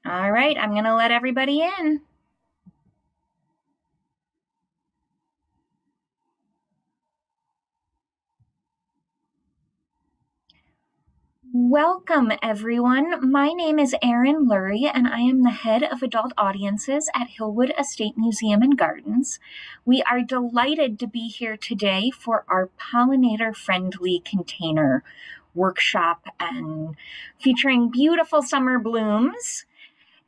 All right, I'm going to let everybody in. Welcome, everyone. My name is Erin Lurie, and I am the head of adult audiences at Hillwood Estate Museum and Gardens. We are delighted to be here today for our pollinator-friendly container workshop and featuring beautiful summer blooms.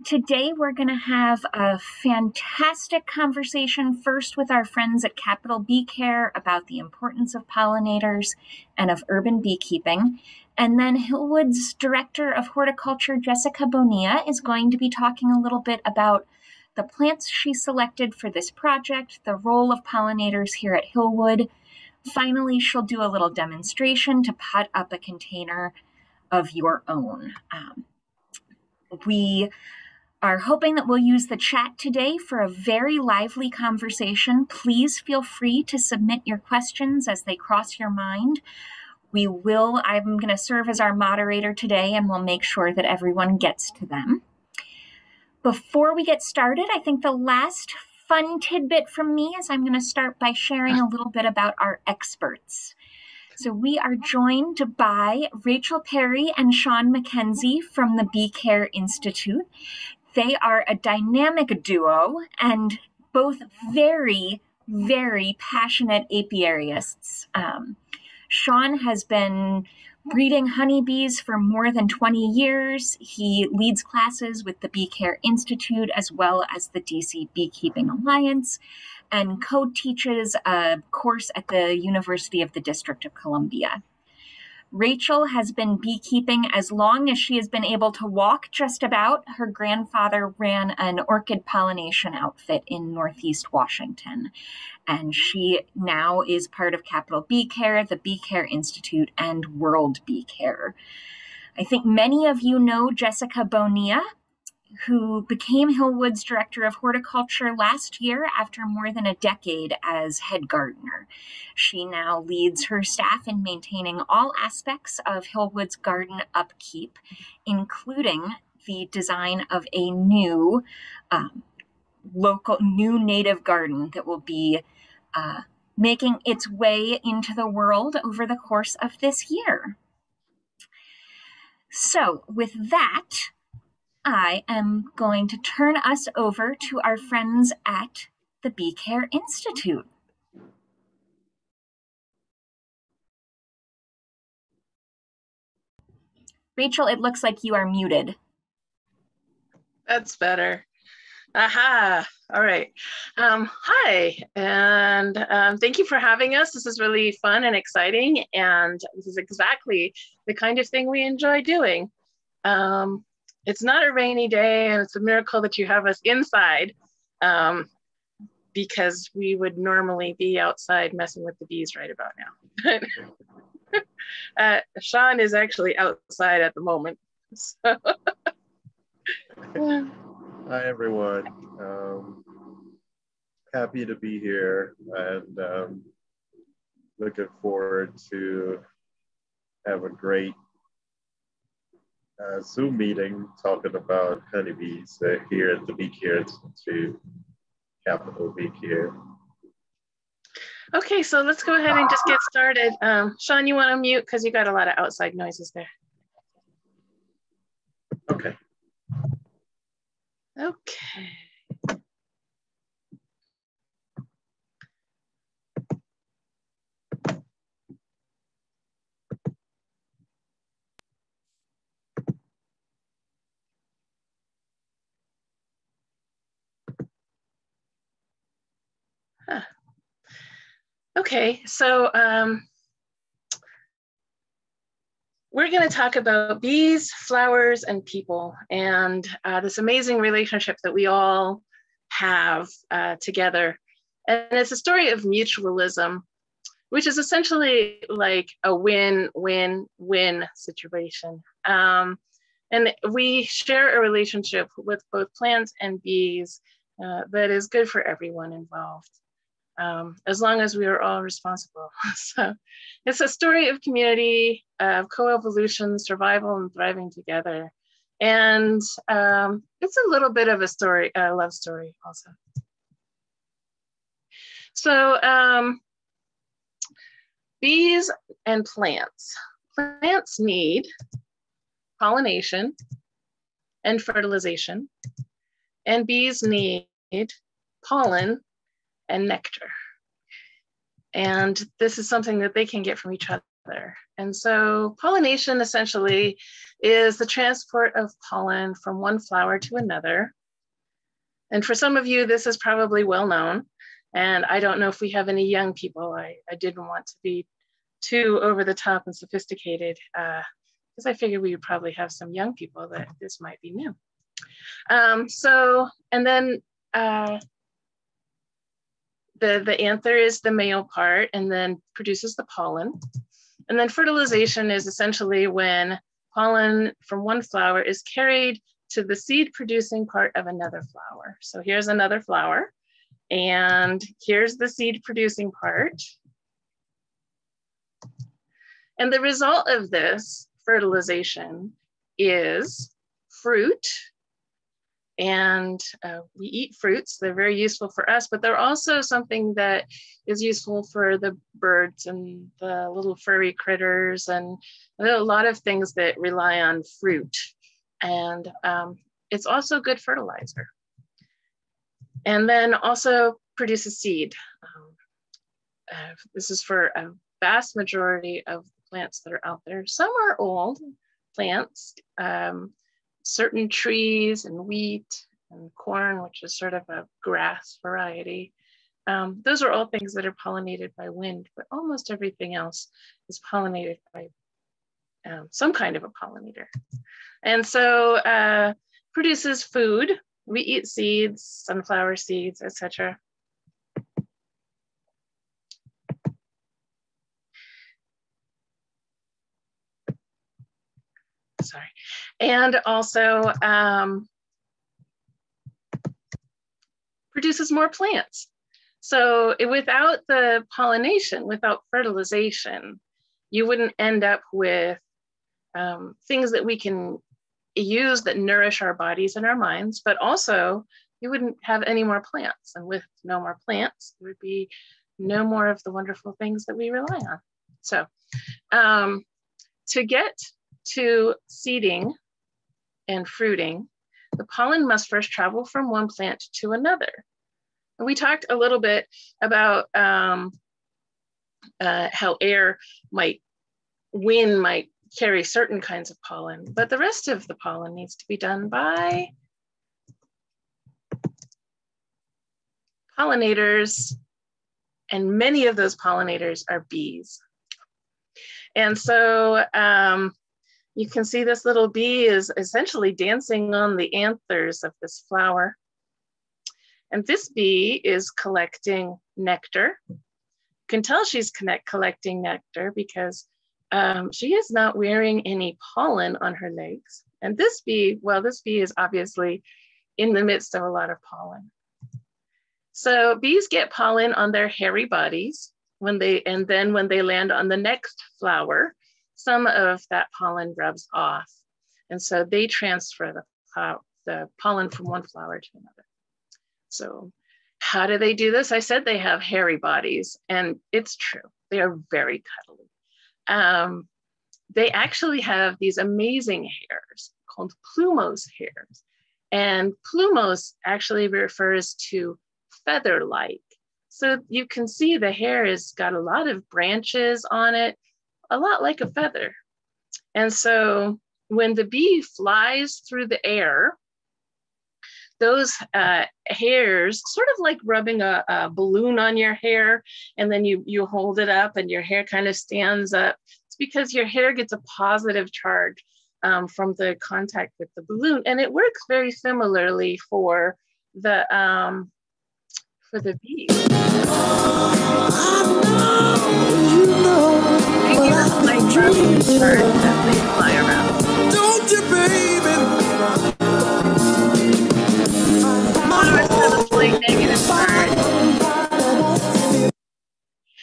Today, we're going to have a fantastic conversation first with our friends at Capital Bee Care about the importance of pollinators and of urban beekeeping. And then Hillwood's Director of Horticulture, Jessica Bonilla, is going to be talking a little bit about the plants she selected for this project, the role of pollinators here at Hillwood. Finally, she'll do a little demonstration to pot up a container of your own. We are hoping that we'll use the chat today for a very lively conversation. Please feel free to submit your questions as they cross your mind. I'm going to serve as our moderator today, and we'll make sure that everyone gets to them. Before we get started, I think the last fun tidbit from me is I'm going to start by sharing a little bit about our experts. So we are joined by Rachel Perry and Sean McKenzie from the Bee Care Institute. They are a dynamic duo and both very, very passionate apiarists. Sean has been breeding honeybees for more than 20 years. He leads classes with the Bee Care Institute as well as the DC Beekeeping Alliance and co-teaches a course at the University of the District of Columbia. Rachel has been beekeeping as long as she has been able to walk, just about. Her grandfather ran an orchid pollination outfit in Northeast Washington, and she now is part of Capital Bee Care, the Bee Care Institute, and World Bee Care. I think many of you know Jessica Bonilla, who became Hillwood's Director of Horticulture last year after more than a decade as head gardener. She now leads her staff in maintaining all aspects of Hillwood's garden upkeep, including the design of a new native garden that will be making its way into the world over the course of this year. So with that, I am going to turn us over to our friends at the Bee Care Institute. Rachel, it looks like you are muted. That's better. Aha. All right. Hi, and thank you for having us. This is really fun and exciting, and this is exactly the kind of thing we enjoy doing. It's not a rainy day, and it's a miracle that you have us inside, because we would normally be outside messing with the bees right about now. Sean is actually outside at the moment. So. Hi, everyone. Happy to be here, and looking forward to have a great Zoom meeting talking about honeybees here at the Bee Care Institute, Capital Bee Care. Okay, so let's go ahead and just get started. Sean, you want to mute because you got a lot of outside noises there. Okay. Okay. Huh. Okay, so we're going to talk about bees, flowers, and people, and this amazing relationship that we all have together. And it's a story of mutualism, which is essentially like a win-win-win situation. And we share a relationship with both plants and bees that is good for everyone involved, as long as we are all responsible. So it's a story of community, of coevolution, survival, and thriving together. And it's a little bit of a story, a love story also. So bees and plants. Plants need pollination and fertilization, and bees need pollen and nectar. And this is something that they can get from each other. And so pollination essentially is the transport of pollen from one flower to another. And for some of you, this is probably well known. And I don't know if we have any young people. I didn't want to be too over the top and sophisticated because I figured we would probably have some young people that this might be new. And then the anther is the male part and then produces the pollen. And then fertilization is essentially when pollen from one flower is carried to the seed producing part of another flower. So here's another flower and here's the seed producing part. And the result of this fertilization is fruit. And we eat fruits, they're very useful for us, but they're also something that is useful for the birds and the little furry critters and a lot of things that rely on fruit. And it's also good fertilizer. And then also produces seed. This is for a vast majority of plants that are out there. Some are old plants. Certain trees and wheat and corn, which is sort of a grass variety. Those are all things that are pollinated by wind, but almost everything else is pollinated by some kind of a pollinator. And so produces food. We eat seeds, sunflower seeds, etc. Sorry. And also produces more plants. So without the pollination, without fertilization, you wouldn't end up with things that we can use that nourish our bodies and our minds, but also you wouldn't have any more plants. And with no more plants, there would be no more of the wonderful things that we rely on. So to get to seeding and fruiting, the pollen must first travel from one plant to another. And we talked a little bit about how wind might carry certain kinds of pollen, but the rest of the pollen needs to be done by pollinators, and many of those pollinators are bees. And so you can see this little bee is essentially dancing on the anthers of this flower. And this bee is collecting nectar. You can tell she's collecting nectar because she is not wearing any pollen on her legs. And this bee, well, this bee is obviously in the midst of a lot of pollen. So bees get pollen on their hairy bodies and then when they land on the next flower, some of that pollen rubs off. And so they transfer the pollen from one flower to another. So how do they do this? I said they have hairy bodies, and it's true. They are very cuddly. They actually have these amazing hairs called plumose hairs. And plumose actually refers to feather-like. So you can see the hair has got a lot of branches on it, a lot like a feather. And so when the bee flies through the air, those hairs, sort of like rubbing a balloon on your hair, and then you hold it up and your hair kind of stands up. It's because your hair gets a positive charge from the contact with the balloon. And it works very similarly for the bees. They get a slight rubbing charge as they fly around. Don't you, baby? Slight negative charge.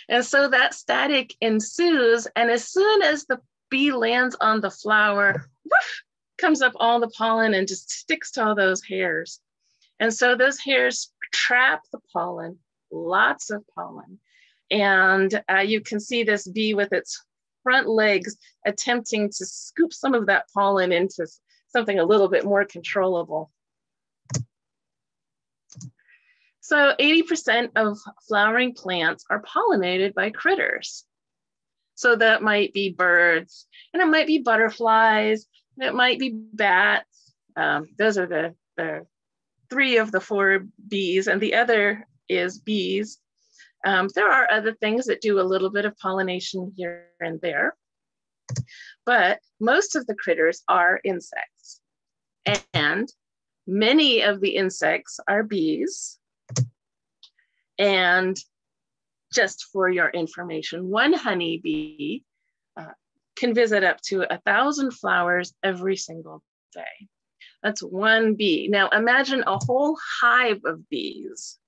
And so that static ensues, and as soon as the bee lands on the flower, whoosh, comes up all the pollen and just sticks to all those hairs. And so those hairs trap the pollen, lots of pollen. And you can see this bee with its front legs attempting to scoop some of that pollen into something a little bit more controllable. So 80% of flowering plants are pollinated by critters. So that might be birds, and it might be butterflies, and it might be bats. Those are the 3 of the 4 bees, and the other is bees. There are other things that do a little bit of pollination here and there, but most of the critters are insects. And many of the insects are bees. And just for your information, one honeybee can visit up to 1,000 flowers every single day. That's one bee. Now imagine a whole hive of bees.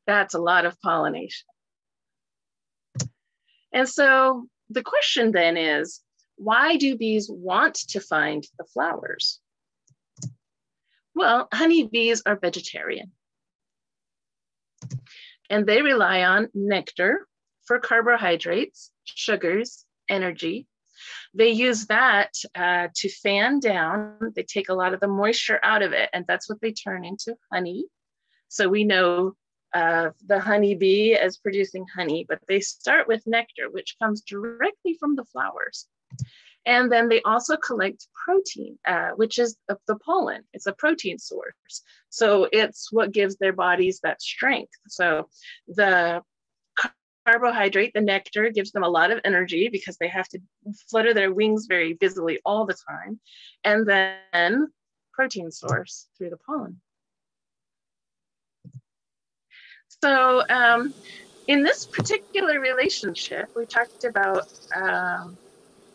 That's a lot of pollination. And so the question then is, why do bees want to find the flowers? Well, honeybees are vegetarian. And they rely on nectar for carbohydrates, sugars, energy. They use that to fan down. They take a lot of the moisture out of it, and that's what they turn into honey. So we know the honeybee as producing honey, but they start with nectar, which comes directly from the flowers. And then they also collect protein, which is the pollen. It's a protein source. So it's what gives their bodies that strength. So the carbohydrate, the nectar, gives them a lot of energy because they have to flutter their wings very busily all the time. And then protein source through the pollen. So in this particular relationship, we talked about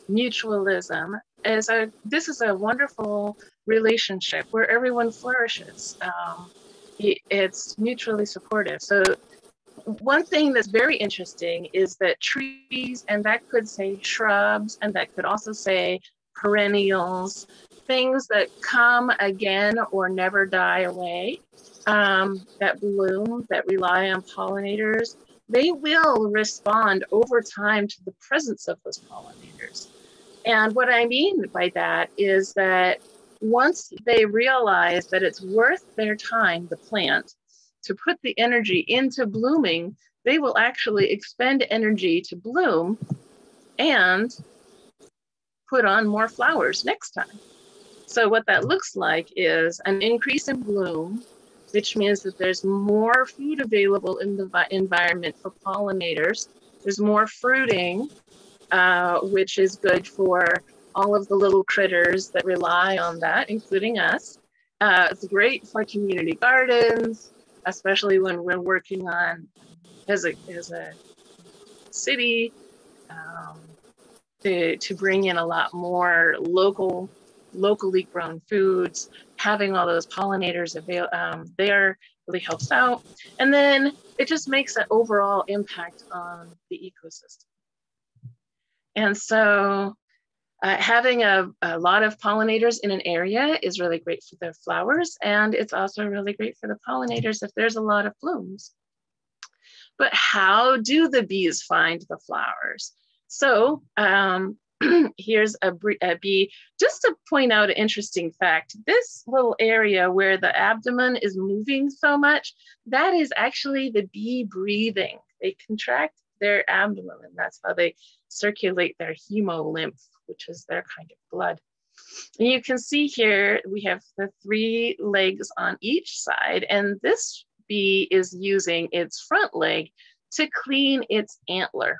mutualism. This is a wonderful relationship where everyone flourishes. It's mutually supportive. So one thing that's very interesting is that trees, and that could say shrubs, and that could also say perennials, things that come again or never die away, that bloom, that rely on pollinators, they will respond over time to the presence of those pollinators. And what I mean by that is that once they realize that it's worth their time, the plant, to put the energy into blooming, they will actually expend energy to bloom and put on more flowers next time. So what that looks like is an increase in bloom, which means that there's more food available in the environment for pollinators. There's more fruiting, which is good for all of the little critters that rely on that, including us. It's great for community gardens, especially when we're working on, as a city, to bring in a lot more locally grown foods. Having all those pollinators there really helps out. And then it just makes an overall impact on the ecosystem. And so having a lot of pollinators in an area is really great for the flowers, and it's also really great for the pollinators if there's a lot of blooms. But how do the bees find the flowers? So here's a bee. Just to point out an interesting fact, this little area where the abdomen is moving so much, that is actually the bee breathing. They contract their abdomen, and that's how they circulate their hemolymph, which is their kind of blood. And you can see here, we have the 3 legs on each side, and this bee is using its front leg to clean its antenna.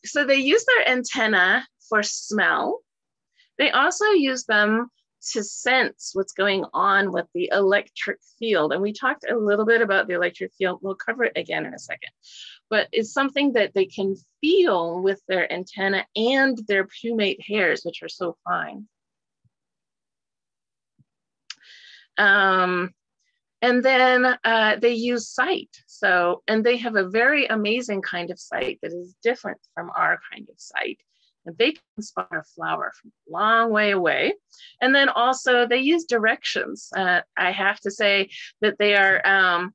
So they use their antenna for smell. They also use them to sense what's going on with the electric field. And we talked a little bit about the electric field. We'll cover it again in a second. But it's something that they can feel with their antenna and their plumate hairs, which are so fine. And then they use sight. So, and they have a very amazing kind of sight that is different from our kind of sight. And they can spot a flower from a long way away. And then also they use directions. I have to say that they are,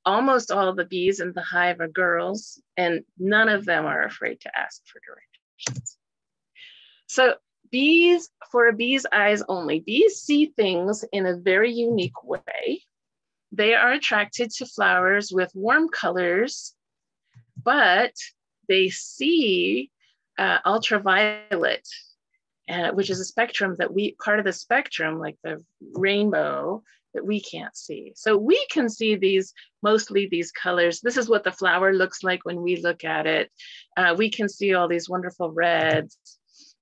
almost all the bees in the hive are girls, and none of them are afraid to ask for directions. So bees, for a bee's eyes only, bees see things in a very unique way. They are attracted to flowers with warm colors, but they see ultraviolet, which is a spectrum that part of the spectrum, like the rainbow, that we can't see. So we can see mostly these colors. This is what the flower looks like when we look at it. We can see all these wonderful reds.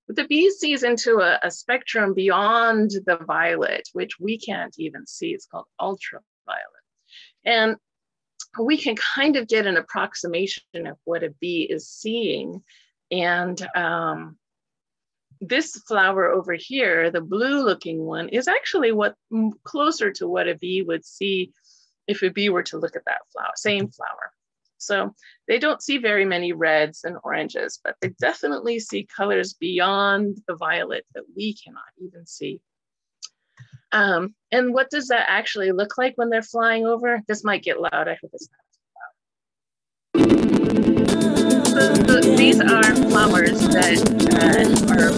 But the bee sees into a spectrum beyond the violet, which we can't even see. It's called ultraviolet. And we can kind of get an approximation of what a bee is seeing. And this flower over here, the blue looking one, is actually closer to what a bee would see if a bee were to look at that flower, same flower. So they don't see very many reds and oranges, but they definitely see colors beyond the violet that we cannot even see. And what does that actually look like when they're flying over? This might get loud, I hope it's not. So these are flowers that are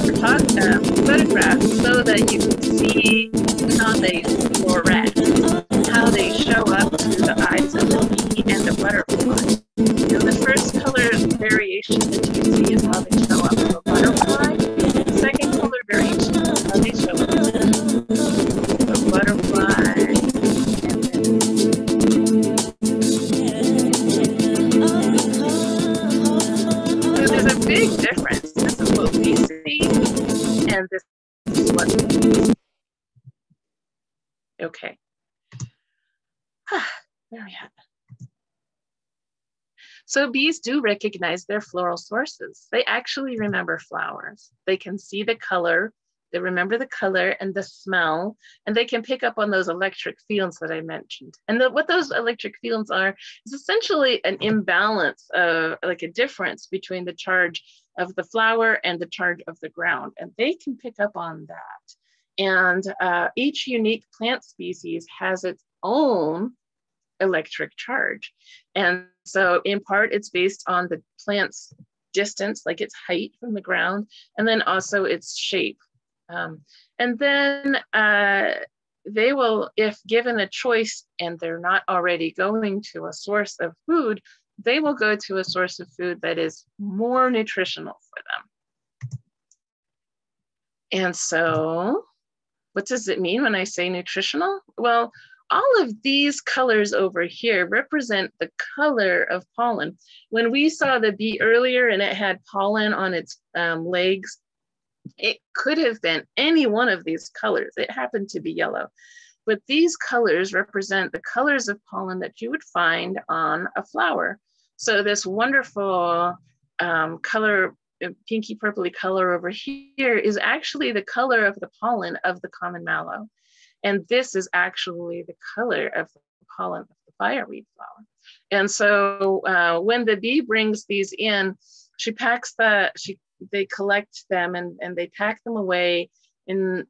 photographed so that you can see how they fluoresce, how they show up to the eyes of the bee and the butterfly. And the first color variation that you can see is how they show up to a butterfly. The second color variation is how they show up to a butterfly. There's a big difference. This is what we see, and this is what we see. Okay. Where are we at? So bees do recognize their floral sources. They actually remember flowers. They can see the color, they remember the color and the smell, and they can pick up on those electric fields that I mentioned. And what those electric fields are is essentially an imbalance, like a difference between the charge of the flower and the charge of the ground. And they can pick up on that. And each unique plant species has its own electric charge. And so in part, it's based on the plant's distance, like its height from the ground, and then also its shape. And then they will, if given a choice and they're not already going to a source of food, they will go to a source of food that is more nutritional for them. And so what does it mean when I say nutritional? Well, all of these colors over here represent the color of pollen. When we saw the bee earlier and it had pollen on its legs, it could have been any one of these colors. It happened to be yellow. But these colors represent the colors of pollen that you would find on a flower. So this wonderful color, pinky purpley color over here is actually the color of the pollen of the common mallow. And this is actually the color of the pollen of the fireweed flower. And so when the bee brings these in, she packs they collect them and they pack them away and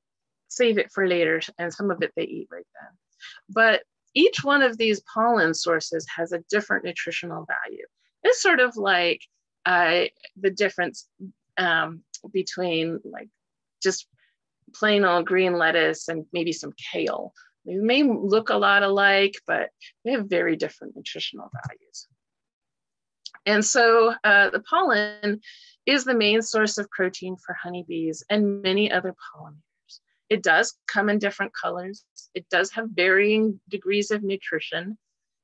save it for later. And some of it they eat right then. But each one of these pollen sources has a different nutritional value. It's sort of like the difference between like just plain old green lettuce and maybe some kale. They may look a lot alike, but they have very different nutritional values. And so the pollen is the main source of protein for honeybees and many other pollinators. It does come in different colors. It does have varying degrees of nutrition.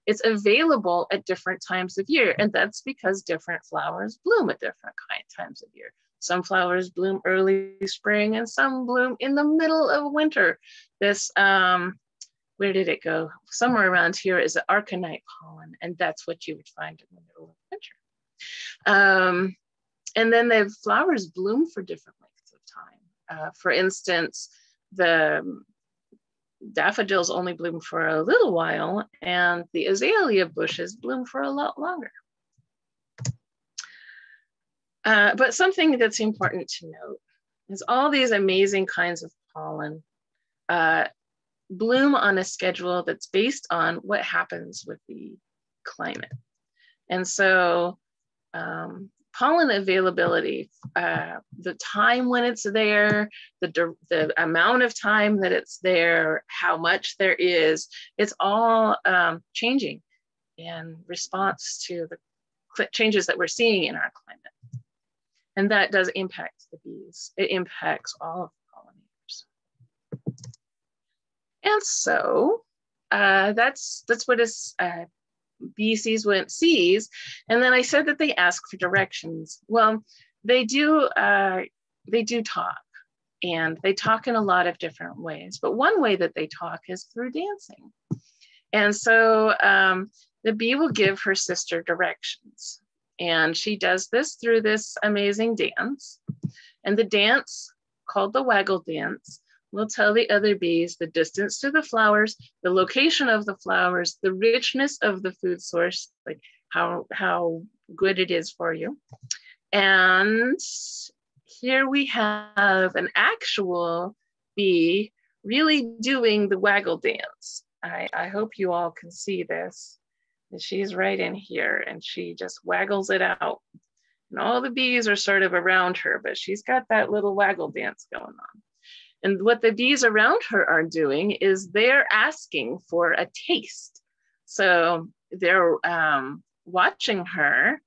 It's available at different times of year, and that's because different flowers bloom at different times of year. Some flowers bloom early spring and some bloom in the middle of winter. This, where did it go? Somewhere around here is the arcanite pollen, and that's what you would find in the middle of winter. And then the flowers bloom for different lengths of time. For instance, the daffodils only bloom for a little while, and the azalea bushes bloom for a lot longer. But something that's important to note is all these amazing kinds of pollen bloom on a schedule that's based on what happens with the climate. And so pollen availability, the time when it's there, the amount of time that it's there, how much there is, it's all changing in response to the changes that we're seeing in our climate. And that does impact the bees. It impacts all of the pollinators. And so that's what a bee sees when it sees. And then I said that they ask for directions. Well, they do talk, and they talk in a lot of different ways. But one way that they talk is through dancing. And so the bee will give her sister directions. And she does this through this amazing dance. And the dance, called the waggle dance, will tell the other bees the distance to the flowers, the location of the flowers, the richness of the food source, like how good it is for you. And here we have an actual bee really doing the waggle dance. I hope you all can see this. And she's right in here, and she just waggles it out. And all the bees are sort of around her, but she's got that little waggle dance going on. And what the bees around her are doing is they're asking for a taste. So they're watching her,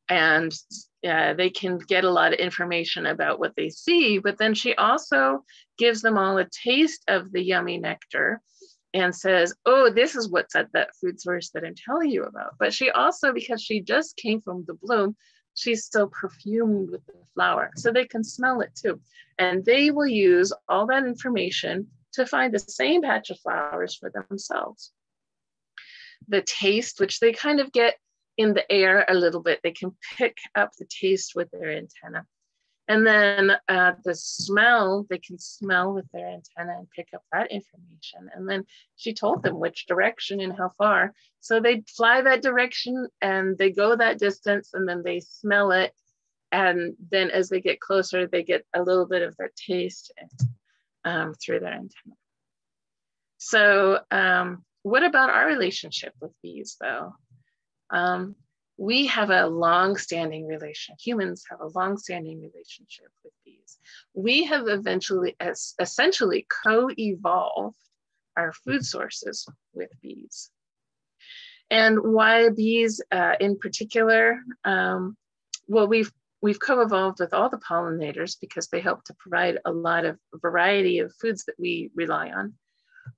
and they can get a lot of information about what they see, but then she also gives them all a taste of the yummy nectar and says, oh, this is what's at that food source that I'm telling you about. But she also, because she just came from the bloom, she's still perfumed with the flower, so they can smell it too. And they will use all that information to find the same patch of flowers for themselves. The taste, which they kind of get in the air a little bit, they can pick up the taste with their antenna. And then the smell, they can smell with their antenna and pick up that information. And then she told them which direction and how far. So they fly that direction and they go that distance, and then they smell it. And then as they get closer, they get a little bit of that taste through their antenna. So what about our relationship with bees though? We have a long-standing relation. Humans have a long-standing relationship with bees. We have essentially co-evolved our food sources with bees. And why bees in particular? Well, we've co-evolved with all the pollinators because they help to provide a lot of variety of foods that we rely on.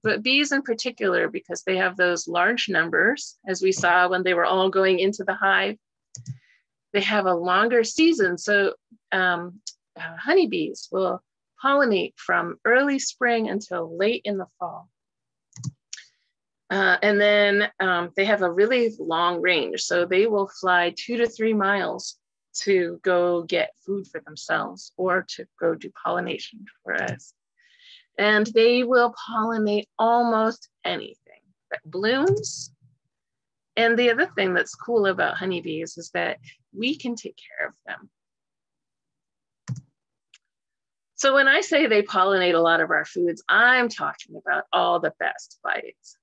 But bees in particular, because they have those large numbers, as we saw when they were all going into the hive, they have a longer season. So honeybees will pollinate from early spring until late in the fall. And then they have a really long range. So they will fly 2 to 3 miles to go get food for themselves or to go do pollination for us. And they will pollinate almost anything that blooms. And the other thing that's cool about honeybees is that we can take care of them. So when I say they pollinate a lot of our foods, I'm talking about all the best bites.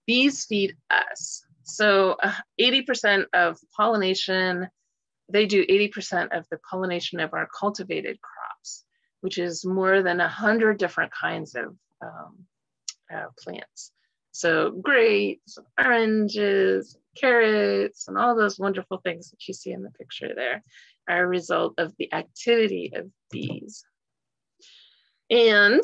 Bees feed us. So 80% of pollination, they do 80% of the pollination of our cultivated crops, which is more than 100 different kinds of plants. So grapes, oranges, carrots, and all those wonderful things that you see in the picture there are a result of the activity of bees. And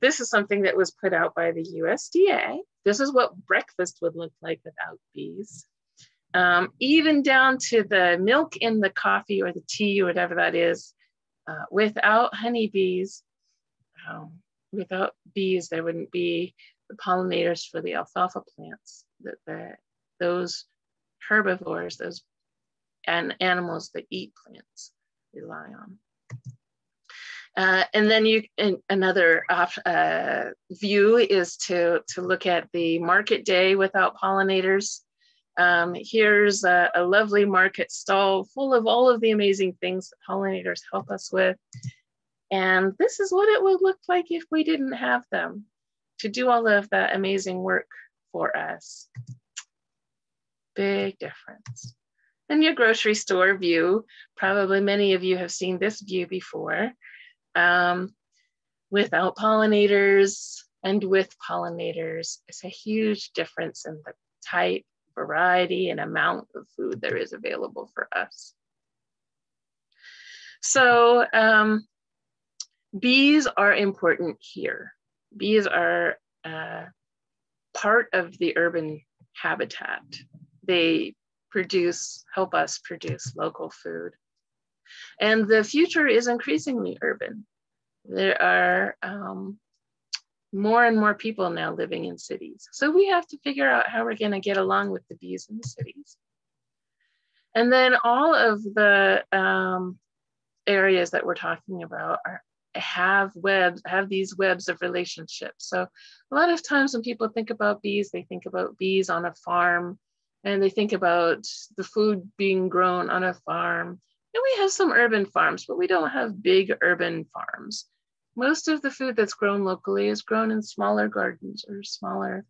this is something that was put out by the USDA. This is what breakfast would look like without bees. Even down to the milk in the coffee or the tea or whatever that is. Without honeybees, without bees, there wouldn't be the pollinators for the alfalfa plants that those herbivores, those animals that eat plants rely on. And then another view is to look at the market day without pollinators. Here's a lovely market stall full of all of the amazing things that pollinators help us with. And this is what it would look like if we didn't have them to do all of that amazing work for us. Big difference. And your grocery store view, probably many of you have seen this view before, without pollinators and with pollinators. It's a huge difference in the type, variety, and amount of food there is available for us. So bees are important here. Bees are part of the urban habitat. They help us produce local food. And the future is increasingly urban. There are more and more people now living in cities. So we have to figure out how we're gonna get along with the bees in the cities. And then all of the areas that we're talking about have these webs of relationships. So a lot of times when people think about bees, they think about bees on a farm, and they think about the food being grown on a farm. And we have some urban farms, but we don't have big urban farms. Most of the food that's grown locally is grown in smaller gardens or smaller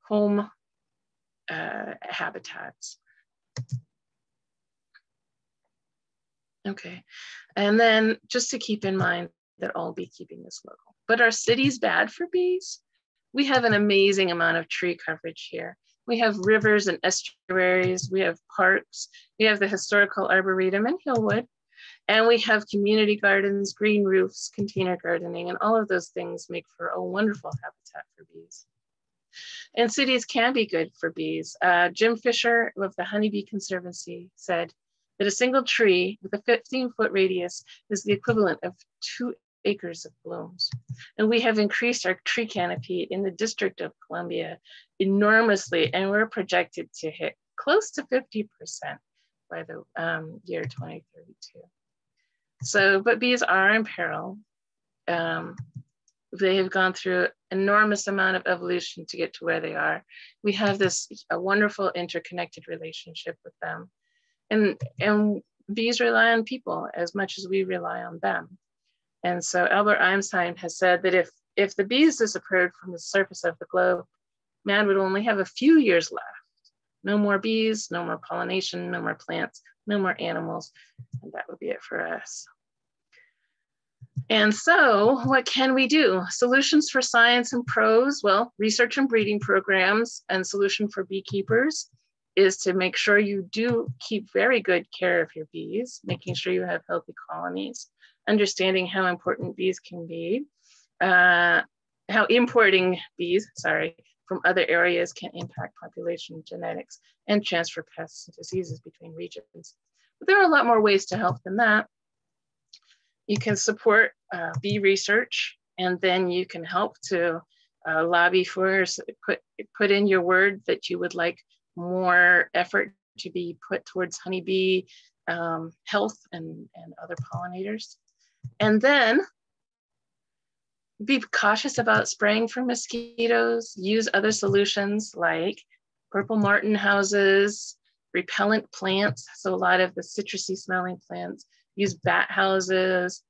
home habitats. Okay, and then just to keep in mind that all beekeeping is local. But are cities bad for bees? We have an amazing amount of tree coverage here. We have rivers and estuaries, we have parks, we have the historical arboretum in Hillwood, and we have community gardens, green roofs, container gardening, and all of those things make for a wonderful habitat for bees. And cities can be good for bees. Jim Fisher of the Honeybee Conservancy said that a single tree with a 15-foot radius is the equivalent of 2 acres of blooms. And we have increased our tree canopy in the District of Columbia enormously, and we're projected to hit close to 50% by the year 2032. So, but bees are in peril. They have gone through an enormous amount of evolution to get to where they are. We have a wonderful interconnected relationship with them. And bees rely on people as much as we rely on them. And so Albert Einstein has said that if the bees disappeared from the surface of the globe, man would only have a few years left. No more bees, no more pollination, no more plants, no more animals, and that would be it for us. And so what can we do? Solutions for science and prose, well, research and breeding programs, and solution for beekeepers is to make sure you do keep very good care of your bees, making sure you have healthy colonies, understanding how important bees can be, how importing bees, from other areas can impact population genetics and transfer pests and diseases between regions. But there are a lot more ways to help than that. You can support bee research, and then you can help to lobby for, put in your word that you would like more effort to be put towards honeybee health and other pollinators. And then be cautious about spraying for mosquitoes, use other solutions like purple martin houses, repellent plants. So a lot of the citrusy smelling plants, use bat houses,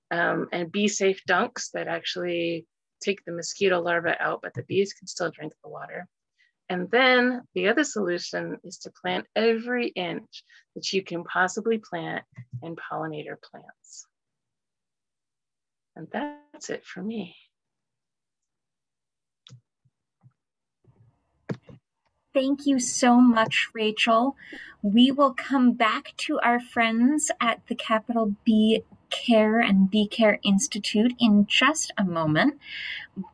and bee safe dunks that actually take the mosquito larvae out, but the bees can still drink the water. And then the other solution is to plant every inch that you can possibly plant in pollinator plants. And that's it for me. Thank you so much, Rachel. We will come back to our friends at the Capital Bee Care and Bee Care Institute in just a moment.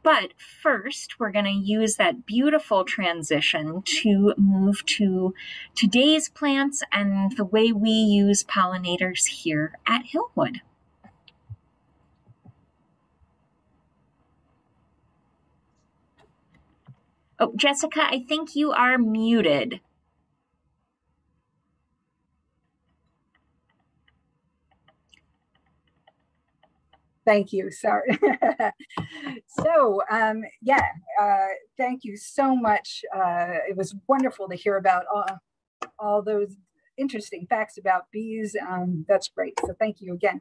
But first, we're going to use that beautiful transition to move to today's plants and the way we use pollinators here at Hillwood. Oh, Jessica, I think you are muted. Thank you. Sorry. So yeah, thank you so much. It was wonderful to hear about all those interesting facts about bees. That's great. So thank you again.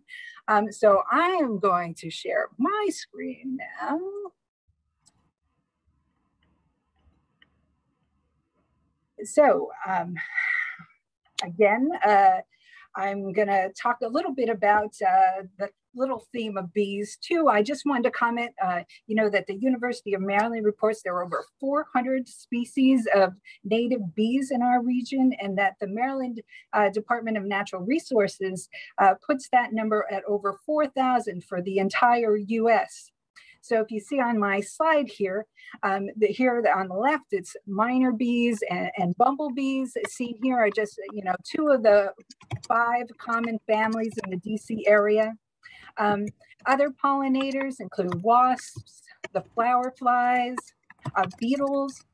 So I am going to share my screen now. So again, I'm going to talk a little bit about the little theme of bees too. I just wanted to comment, you know, that the University of Maryland reports there are over 400 species of native bees in our region, and that the Maryland Department of Natural Resources puts that number at over 4,000 for the entire US. So if you see on my slide here, here on the left, it's miner bees and bumblebees. Seen here are just, you know, 2 of the 5 common families in the DC area. Other pollinators include wasps, the flower flies, beetles.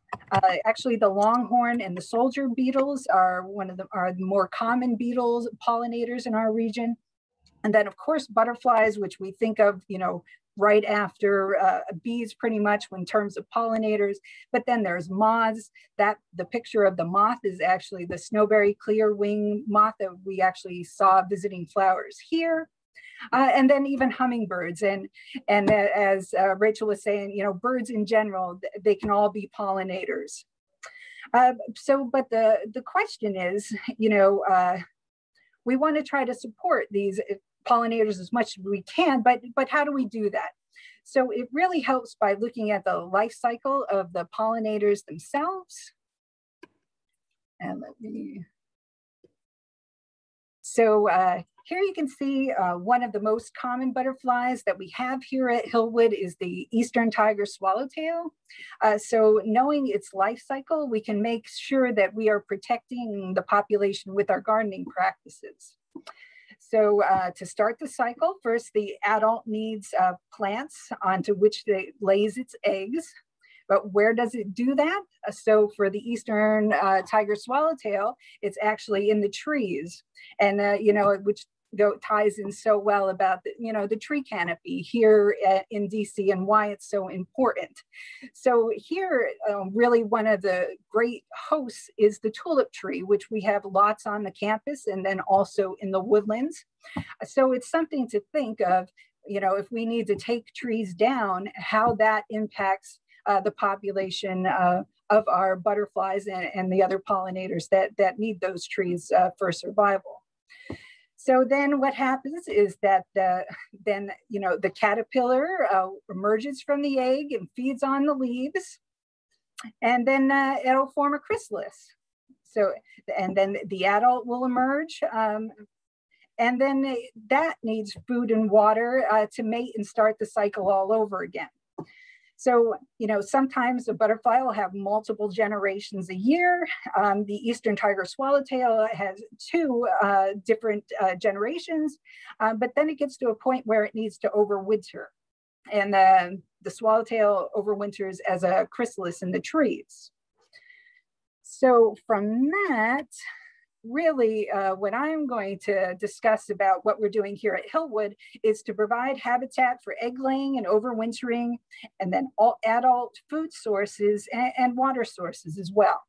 Actually, the longhorn and the soldier beetles are the more common beetles pollinators in our region. And then, of course, butterflies, which we think of, you know, right after bees pretty much in terms of pollinators. But then there's moths. That the picture of the moth is actually the snowberry clear wing moth that we actually saw visiting flowers here. And then even hummingbirds. And as Rachel was saying, you know, birds in general, they can all be pollinators. But the question is, you know, we want to try to support these pollinators as much as we can, but how do we do that? So it really helps by looking at the life cycle of the pollinators themselves. And let me, so here you can see one of the most common butterflies that we have here at Hillwood is the eastern tiger swallowtail. So knowing its life cycle, we can make sure that we are protecting the population with our gardening practices. So to start the cycle, first the adult needs plants onto which it lays its eggs. But where does it do that? So for the eastern tiger swallowtail, it's actually in the trees, and you know, which ties in so well about the, you know, the tree canopy here in DC and why it's so important. So here, really one of the great hosts is the tulip tree, which we have lots on the campus and then also in the woodlands. So it's something to think of, you know, if we need to take trees down, how that impacts the population of our butterflies and the other pollinators that need those trees for survival. So then what happens is that then, you know, the caterpillar emerges from the egg and feeds on the leaves, and then it'll form a chrysalis. So, and then the adult will emerge, and then that needs food and water to mate and start the cycle all over again. So, you know, sometimes a butterfly will have multiple generations a year. The eastern tiger swallowtail has 2 different generations, but then it gets to a point where it needs to overwinter. And the swallowtail overwinters as a chrysalis in the trees. So from that, really what I'm going to discuss about what we're doing here at Hillwood is to provide habitat for egg laying and overwintering, and then all adult food sources and water sources as well.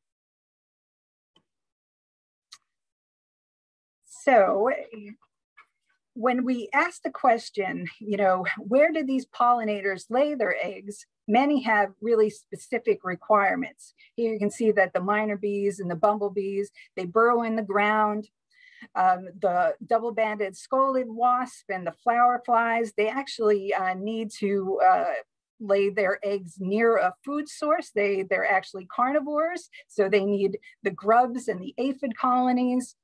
So when we ask the question, you know, where do these pollinators lay their eggs? Many have really specific requirements. Here you can see that the miner bees and the bumblebees, they burrow in the ground. The double-banded scolded wasp and the flower flies, they actually need to lay their eggs near a food source. They're actually carnivores, so they need the grubs and the aphid colonies.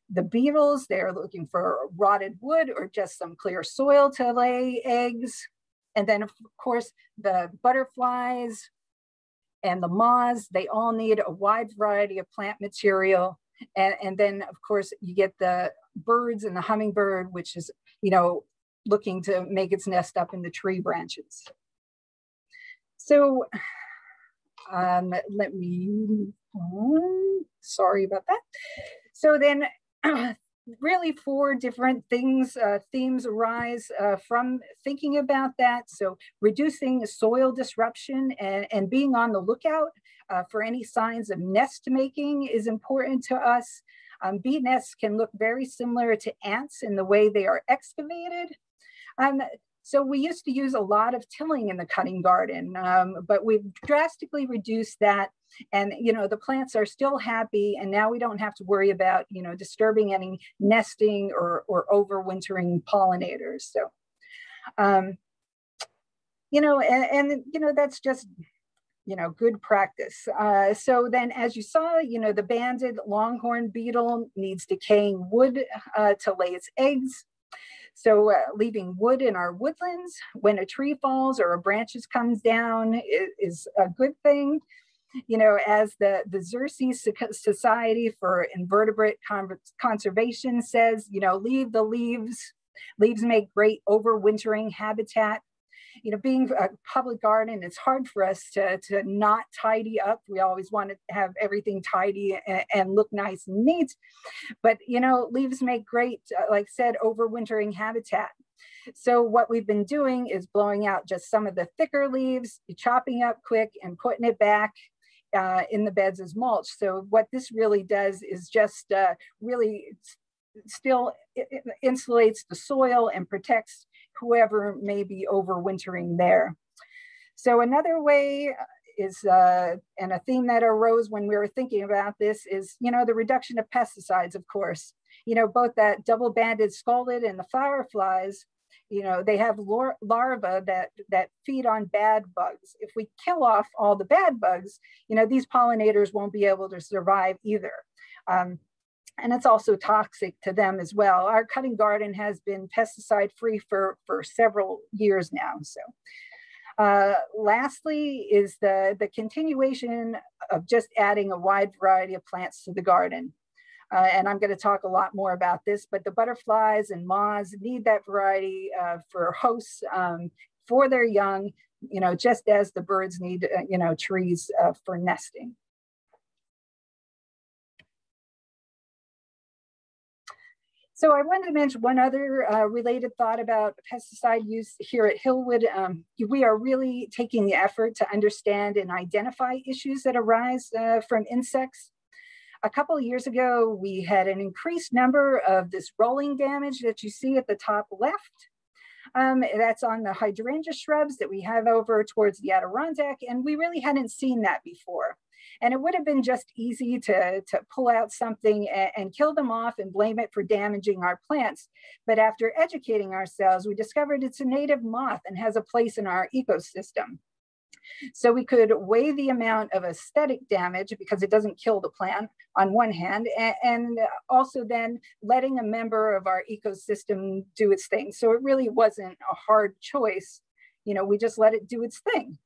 The beetles, they're looking for rotted wood or just some clear soil to lay eggs. And then, of course, the butterflies and the moths, they all need a wide variety of plant material. And then, of course, you get the birds and the hummingbird, which is, you know, looking to make its nest up in the tree branches. So let me move on. Sorry about that. So then really 4 different things, themes arise from thinking about that. So reducing soil disruption and being on the lookout for any signs of nest making is important to us. Bee nests can look very similar to ants in the way they are excavated. So we used to use a lot of tilling in the cutting garden, but we've drastically reduced that. And, you know, the plants are still happy, and now we don't have to worry about, you know, disturbing any nesting or overwintering pollinators. So, you know, and, you know, that's just, you know, good practice. So then, as you saw, you know, the banded longhorn beetle needs decaying wood to lay its eggs. So leaving wood in our woodlands when a tree falls or a branches comes down is a good thing. You know, as the Xerces Society for Invertebrate Conservation says, you know, leave the leaves. Leaves make great overwintering habitat. You know, being a public garden, it's hard for us to not tidy up. We always want to have everything tidy and look nice and neat. But, you know, leaves make great, like I said, overwintering habitat. So what we've been doing is blowing out just some of the thicker leaves, chopping up quick and putting it back in the beds as mulch. So what this really does is just really still insulates the soil and protects whoever may be overwintering there. So another way is, and a theme that arose when we were thinking about this is, you know, the reduction of pesticides, of course. You know, both that double-banded scalded and the fireflies, you know, they have larvae that feed on bad bugs. If we kill off all the bad bugs, you know, these pollinators won't be able to survive either. And it's also toxic to them as well. Our cutting garden has been pesticide-free for several years now. So lastly is the continuation of just adding a wide variety of plants to the garden. And I'm going to talk a lot more about this, but the butterflies and moths need that variety for hosts for their young, you know, just as the birds need, you know, trees for nesting. So I wanted to mention one other related thought about pesticide use here at Hillwood. We are really taking the effort to understand and identify issues that arise from insects. A couple of years ago, we had an increased number of this rolling damage that you see at the top left. That's on the hydrangea shrubs that we have over towards the Adirondack, and we really hadn't seen that before. And it would have been just easy to pull out something and kill them off and blame it for damaging our plants. But after educating ourselves, we discovered it's a native moth and has a place in our ecosystem. So we could weigh the amount of aesthetic damage because it doesn't kill the plant on one hand, and also then letting a member of our ecosystem do its thing. So it really wasn't a hard choice. You know, we just let it do its thing.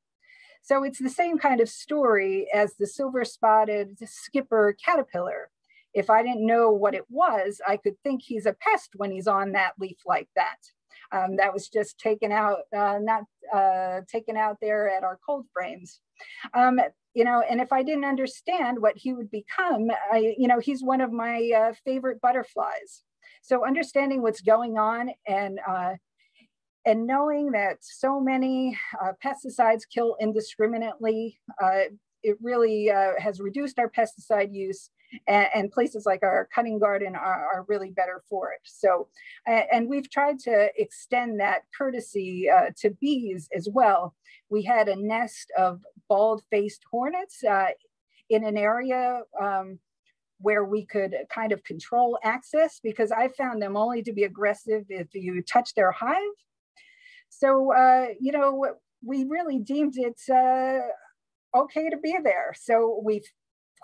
So it's the same kind of story as the silver-spotted skipper caterpillar. If I didn't know what it was, I could think he's a pest when he's on that leaf like that. That was just taken out, not taken out there at our cold frames. You know, and if I didn't understand what he would become, you know, he's one of my favorite butterflies. So understanding what's going on and knowing that so many pesticides kill indiscriminately, it really has reduced our pesticide use, and places like our cutting garden are really better for it. So, and we've tried to extend that courtesy to bees as well. We had a nest of bald-faced hornets in an area where we could kind of control access, because I found them only to be aggressive if you touch their hive. So, you know, we really deemed it okay to be there. So we've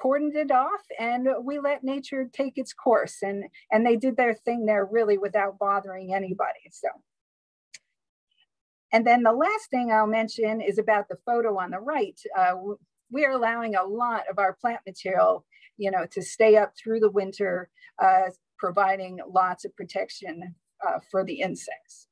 cordoned it off and we let nature take its course, and they did their thing there really without bothering anybody. So, and then the last thing I'll mention is about the photo on the right. We are allowing a lot of our plant material, you know, to stay up through the winter, providing lots of protection for the insects.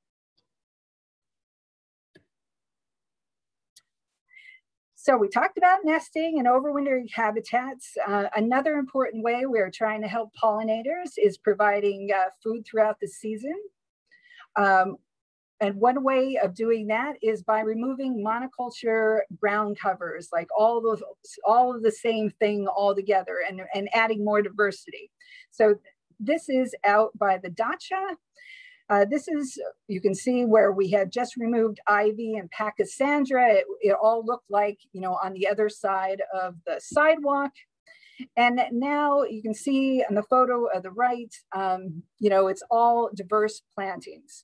So we talked about nesting and overwintering habitats. Another important way we're trying to help pollinators is providing food throughout the season. And one way of doing that is by removing monoculture ground covers, like all of the same thing all together, and adding more diversity. So this is out by the dacha. This is, you can see where we had just removed ivy and pachysandra. It all looked like, you know, on the other side of the sidewalk. And now you can see in the photo of the right, you know, it's all diverse plantings,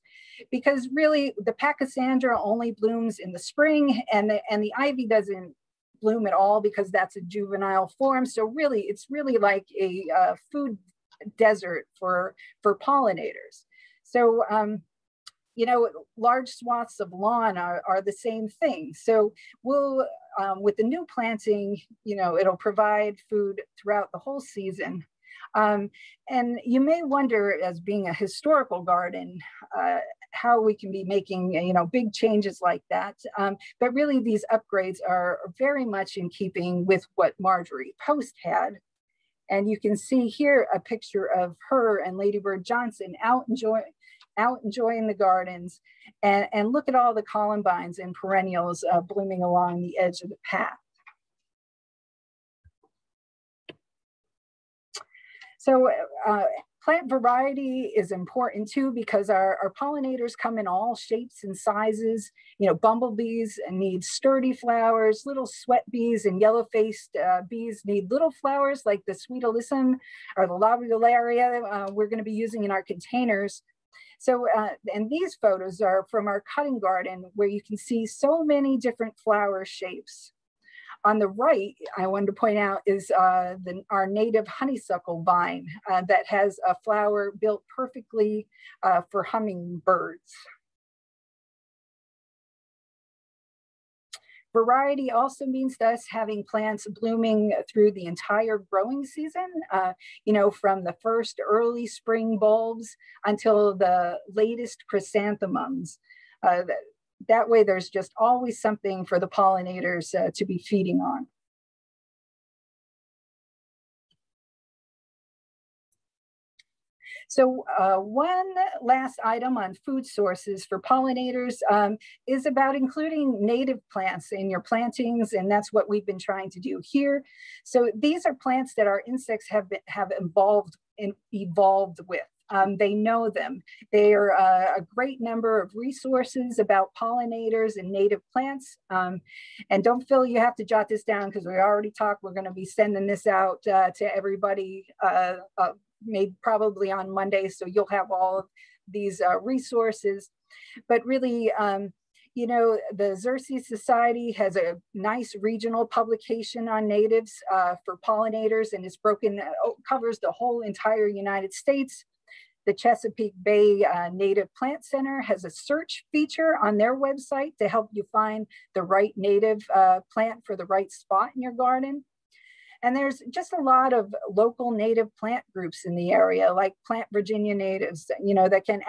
because really the pachysandra only blooms in the spring, and the ivy doesn't bloom at all because that's a juvenile form. So really, it's really like a food desert for pollinators. So, you know, large swaths of lawn are the same thing. So we'll, with the new planting, you know, it'll provide food throughout the whole season. And you may wonder, as being a historical garden, how we can be making, you know, big changes like that. But really these upgrades are very much in keeping with what Marjorie Post had. And you can see here a picture of her and Lady Bird Johnson out enjoying the gardens, and look at all the columbines and perennials blooming along the edge of the path. So plant variety is important too, because our pollinators come in all shapes and sizes. You know, bumblebees need sturdy flowers, little sweat bees and yellow-faced bees need little flowers like the sweet alyssum or the lavularia we're going to be using in our containers. So, and these photos are from our cutting garden, where you can see so many different flower shapes. On the right, I wanted to point out, is our native honeysuckle vine that has a flower built perfectly for hummingbirds. Variety also means to us having plants blooming through the entire growing season, you know, from the first early spring bulbs until the latest chrysanthemums. That way there's just always something for the pollinators to be feeding on. So one last item on food sources for pollinators is about including native plants in your plantings, and that's what we've been trying to do here. So these are plants that our insects have evolved with. They know them. They are a great number of resources about pollinators and native plants. And don't feel you have to jot this down, because we already talked. We're going to be sending this out to everybody made probably on Monday, so you'll have all of these resources. But really, you know, the Xerces Society has a nice regional publication on natives for pollinators, and it's covers the whole entire United States. The Chesapeake Bay Native Plant Center has a search feature on their website to help you find the right native plant for the right spot in your garden. And there's just a lot of local native plant groups in the area, like Plant Virginia Natives, you know, that can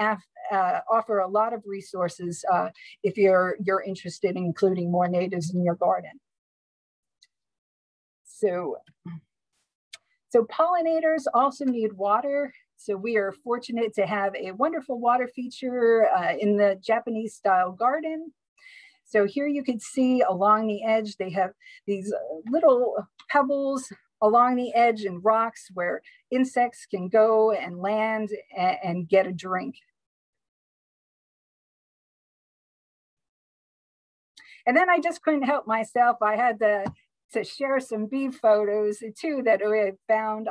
offer a lot of resources if you're interested in including more natives in your garden. So pollinators also need water. So we are fortunate to have a wonderful water feature in the Japanese style garden. So here you can see along the edge, they have these little pebbles along the edge and rocks where insects can go and land and get a drink. And then I just couldn't help myself. I had to share some bee photos too that we had found,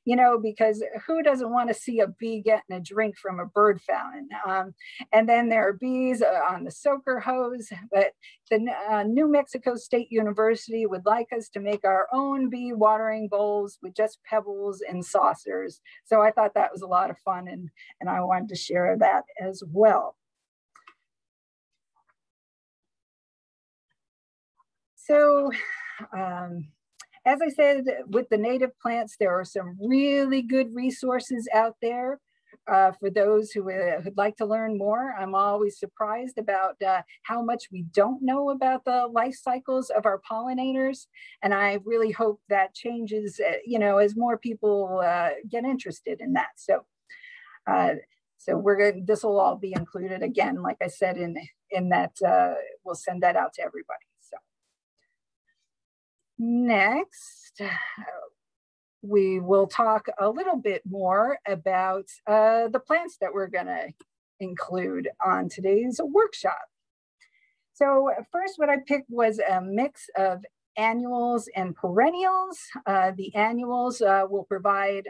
you know, because who doesn't want to see a bee getting a drink from a bird fountain? And then there are bees on the soaker hose, but the New Mexico State University would like us to make our own bee watering bowls with just pebbles and saucers. So I thought that was a lot of fun, and I wanted to share that as well. So, as I said, with the native plants, there are some really good resources out there. for those who would like to learn more. I'm always surprised about how much we don't know about the life cycles of our pollinators. And I really hope that changes, you know, as more people get interested in that. So, this will all be included again, like I said, in that, we'll send that out to everybody. So next, we will talk a little bit more about the plants that we're going to include on today's workshop. So first, what I picked was a mix of annuals and perennials. The annuals will provide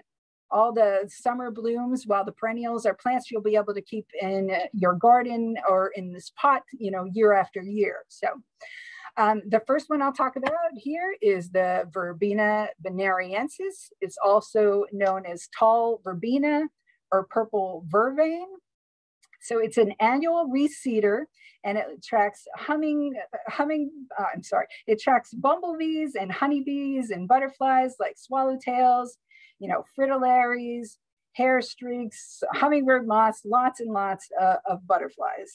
all the summer blooms, while the perennials are plants you'll be able to keep in your garden or in this pot, you know, year after year. So the first one I'll talk about here is the Verbena bonariensis. It's also known as tall verbena or purple vervain. So it's an annual reseeder, and it attracts it attracts bumblebees and honeybees and butterflies like swallowtails, you know, fritillaries, hair streaks, hummingbird moths, lots and lots of butterflies.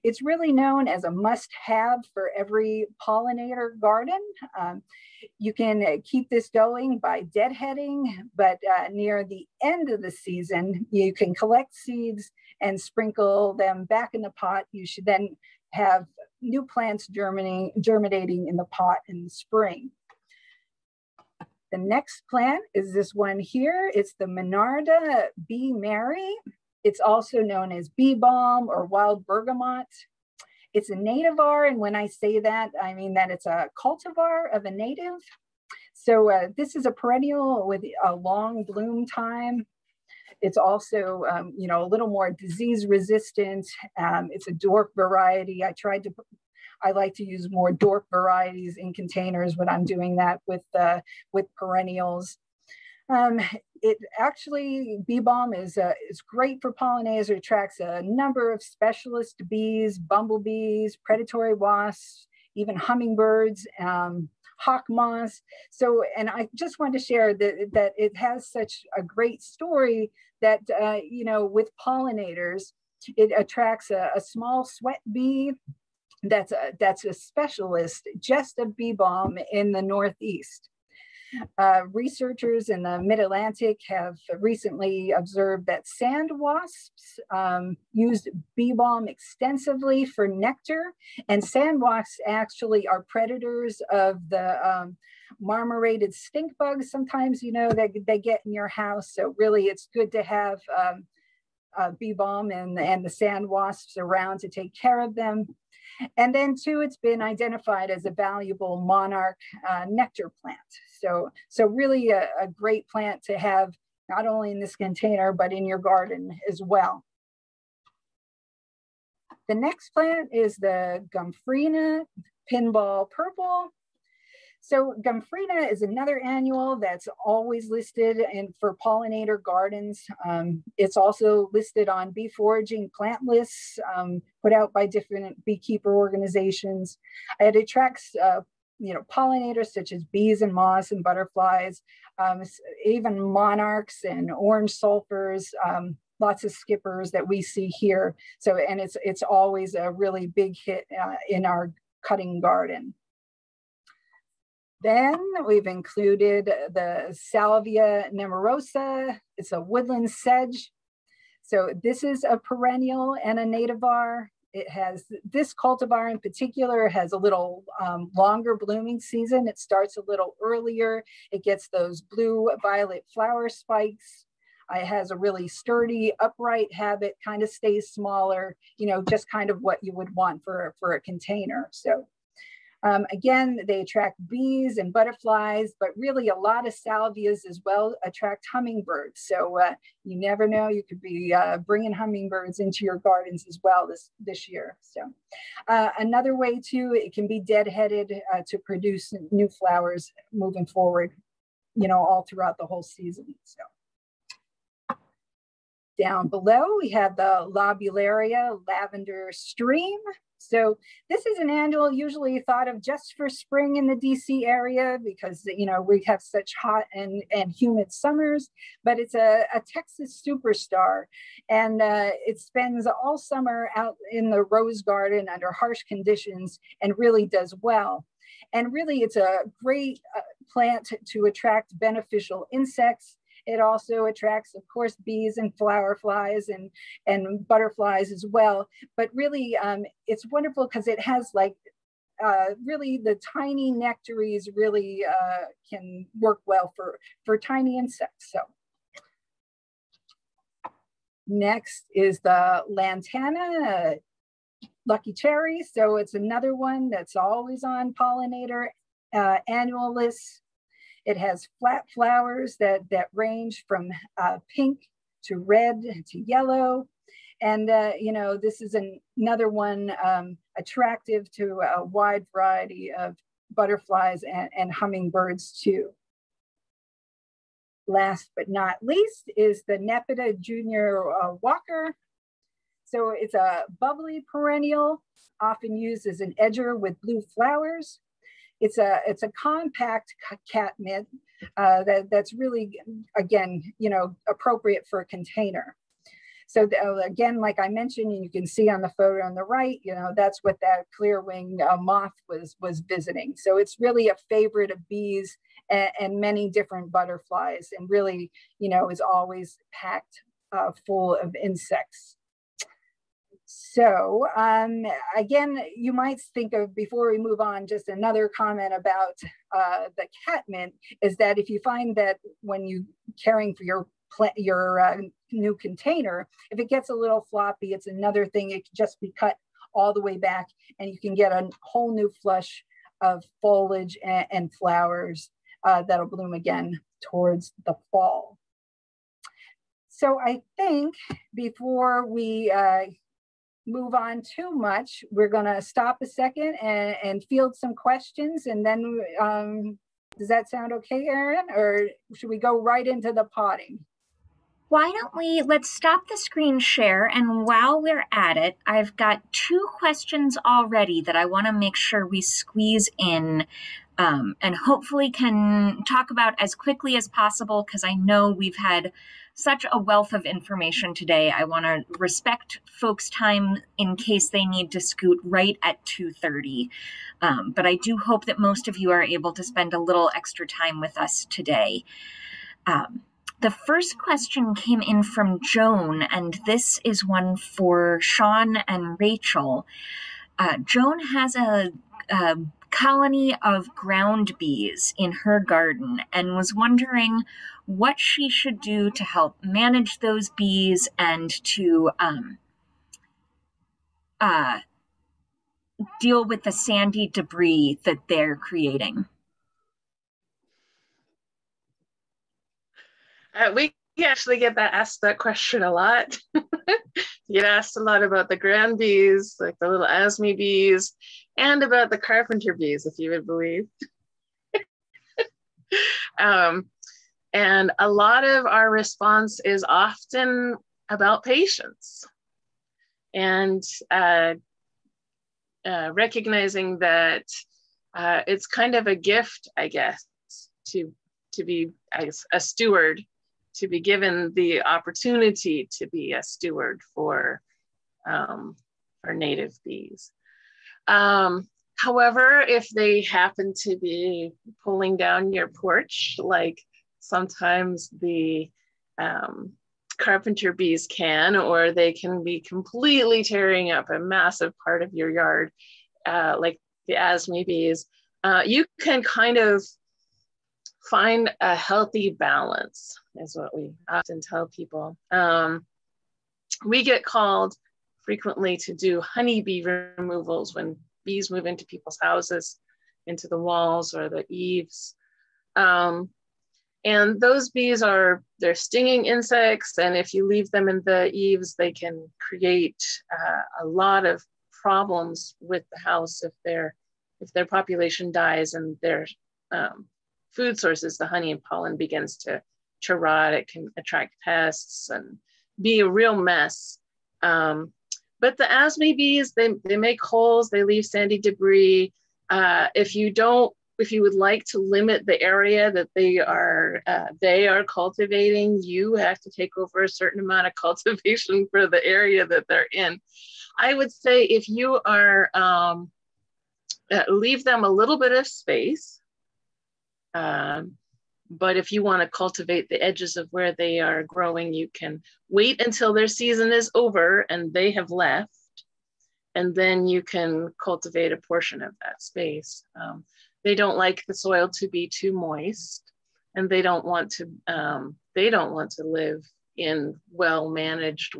It's really known as a must-have for every pollinator garden. You can keep this going by deadheading, but near the end of the season, you can collect seeds and sprinkle them back in the pot. You should then have new plants germinating in the pot in the spring. The next plant is this one here. It's the Monarda bee Mary. It's also known as bee balm or wild bergamot. It's a nativar, and when I say that, I mean that it's a cultivar of a native. So this is a perennial with a long bloom time. It's also, you know, a little more disease resistant. It's a dwarf variety. I like to use more dwarf varieties in containers when I'm doing that with perennials. It actually, bee balm is great for pollinators. It attracts a number of specialist bees, bumblebees, predatory wasps, even hummingbirds, hawk moths. So, and I just wanted to share that it has such a great story that, you know, with pollinators, it attracts a small sweat bee that's a specialist just of bee balm in the Northeast. Researchers in the Mid-Atlantic have recently observed that sand wasps used bee balm extensively for nectar, and sand wasps actually are predators of the marmorated stink bugs sometimes, you know, that they get in your house. So really it's good to have bee balm and the sand wasps around to take care of them. And then too, it's been identified as a valuable monarch nectar plant. So really a great plant to have not only in this container, but in your garden as well. The next plant is the Gomphrena pinball purple. So Gomphrena is another annual that's always listed for pollinator gardens. It's also listed on bee foraging plant lists put out by different beekeeper organizations. It attracts you know, pollinators such as bees and moths and butterflies, even monarchs and orange sulfurs, lots of skippers that we see here. So, and it's always a really big hit in our cutting garden. Then we've included the Salvia nemorosa. It's a woodland sedge. So this is a perennial and a nativar. It has, this cultivar in particular has a little longer blooming season. It starts a little earlier. It gets those blue violet flower spikes. It has a really sturdy, upright habit, kind of stays smaller, you know, just kind of what you would want for a container. So again, they attract bees and butterflies, but really a lot of salvias as well attract hummingbirds. So you never know, you could be bringing hummingbirds into your gardens as well this year. So another way too, it can be deadheaded to produce new flowers moving forward, you know, all throughout the whole season. So Down below, we have the Lobularia lavender stream. So this is an annual usually thought of just for spring in the DC area because, you know, we have such hot and humid summers, but it's a Texas superstar. And it spends all summer out in the rose garden under harsh conditions and really does well. And really, it's a great plant to attract beneficial insects. It also attracts, of course, bees and flower flies and butterflies as well. But really, it's wonderful because it has like really the tiny nectaries really can work well for tiny insects. So next is the lantana, lucky cherry. So it's another one that's always on pollinator annual lists. It has flat flowers that range from pink to red to yellow. And, you know, this is another one attractive to a wide variety of butterflies and hummingbirds too. Last but not least is the Nepeta Junior Walker. So it's a bubbly perennial, often used as an edger with blue flowers. It's a compact catmint that's really, again, you know, appropriate for a container. So again, like I mentioned, and you can see on the photo on the right, you know, that's what that clear-wing moth was visiting. So it's really a favorite of bees and many different butterflies, and really, you know, is always packed full of insects. So again, you might think of, before we move on, just another comment about the catmint is that if you find that when you caring for your new container, if it gets a little floppy, it's another thing. It can just be cut all the way back and you can get a whole new flush of foliage and flowers that'll bloom again towards the fall. So I think before we move on too much, we're going to stop a second and field some questions, and then does that sound okay, Erin, or should we go right into the potting? Why don't let's stop the screen share, and while we're at it, I've got 2 questions already that I want to make sure we squeeze in and hopefully can talk about as quickly as possible, because I know we've had such a wealth of information today. I want to respect folks' time in case they need to scoot right at 2:30. But I do hope that most of you are able to spend a little extra time with us today. The first question came in from Joan, and this is one for Sean and Rachel. Joan has a colony of ground bees in her garden and was wondering what she should do to help manage those bees and to deal with the sandy debris that they're creating. We actually get asked that question a lot. You get asked a lot about the ground bees, like the little asmy bees, and about the carpenter bees, if you would believe. And a lot of our response is often about patience and recognizing that it's kind of a gift, I guess, to be a steward, to be given the opportunity to be a steward for native bees. However, if they happen to be pulling down your porch, like sometimes the carpenter bees can, or they can be completely tearing up a massive part of your yard, like the asmy bees, you can kind of find a healthy balance, is what we often tell people. We get called frequently to do honeybee removals when bees move into people's houses, into the walls or the eaves. And those bees they're stinging insects, and if you leave them in the eaves, they can create a lot of problems with the house if their population dies and their food sources, the honey and pollen, begins to rot. It can attract pests and be a real mess. But the asthma bees, they make holes, they leave sandy debris. If you would like to limit the area that they are cultivating, you have to take over a certain amount of cultivation for the area that they're in. I would say if you are, leave them a little bit of space. But if you want to cultivate the edges of where they are growing, you can wait until their season is over and they have left, and then you can cultivate a portion of that space. They don't like the soil to be too moist, and they don't want to live in well-managed,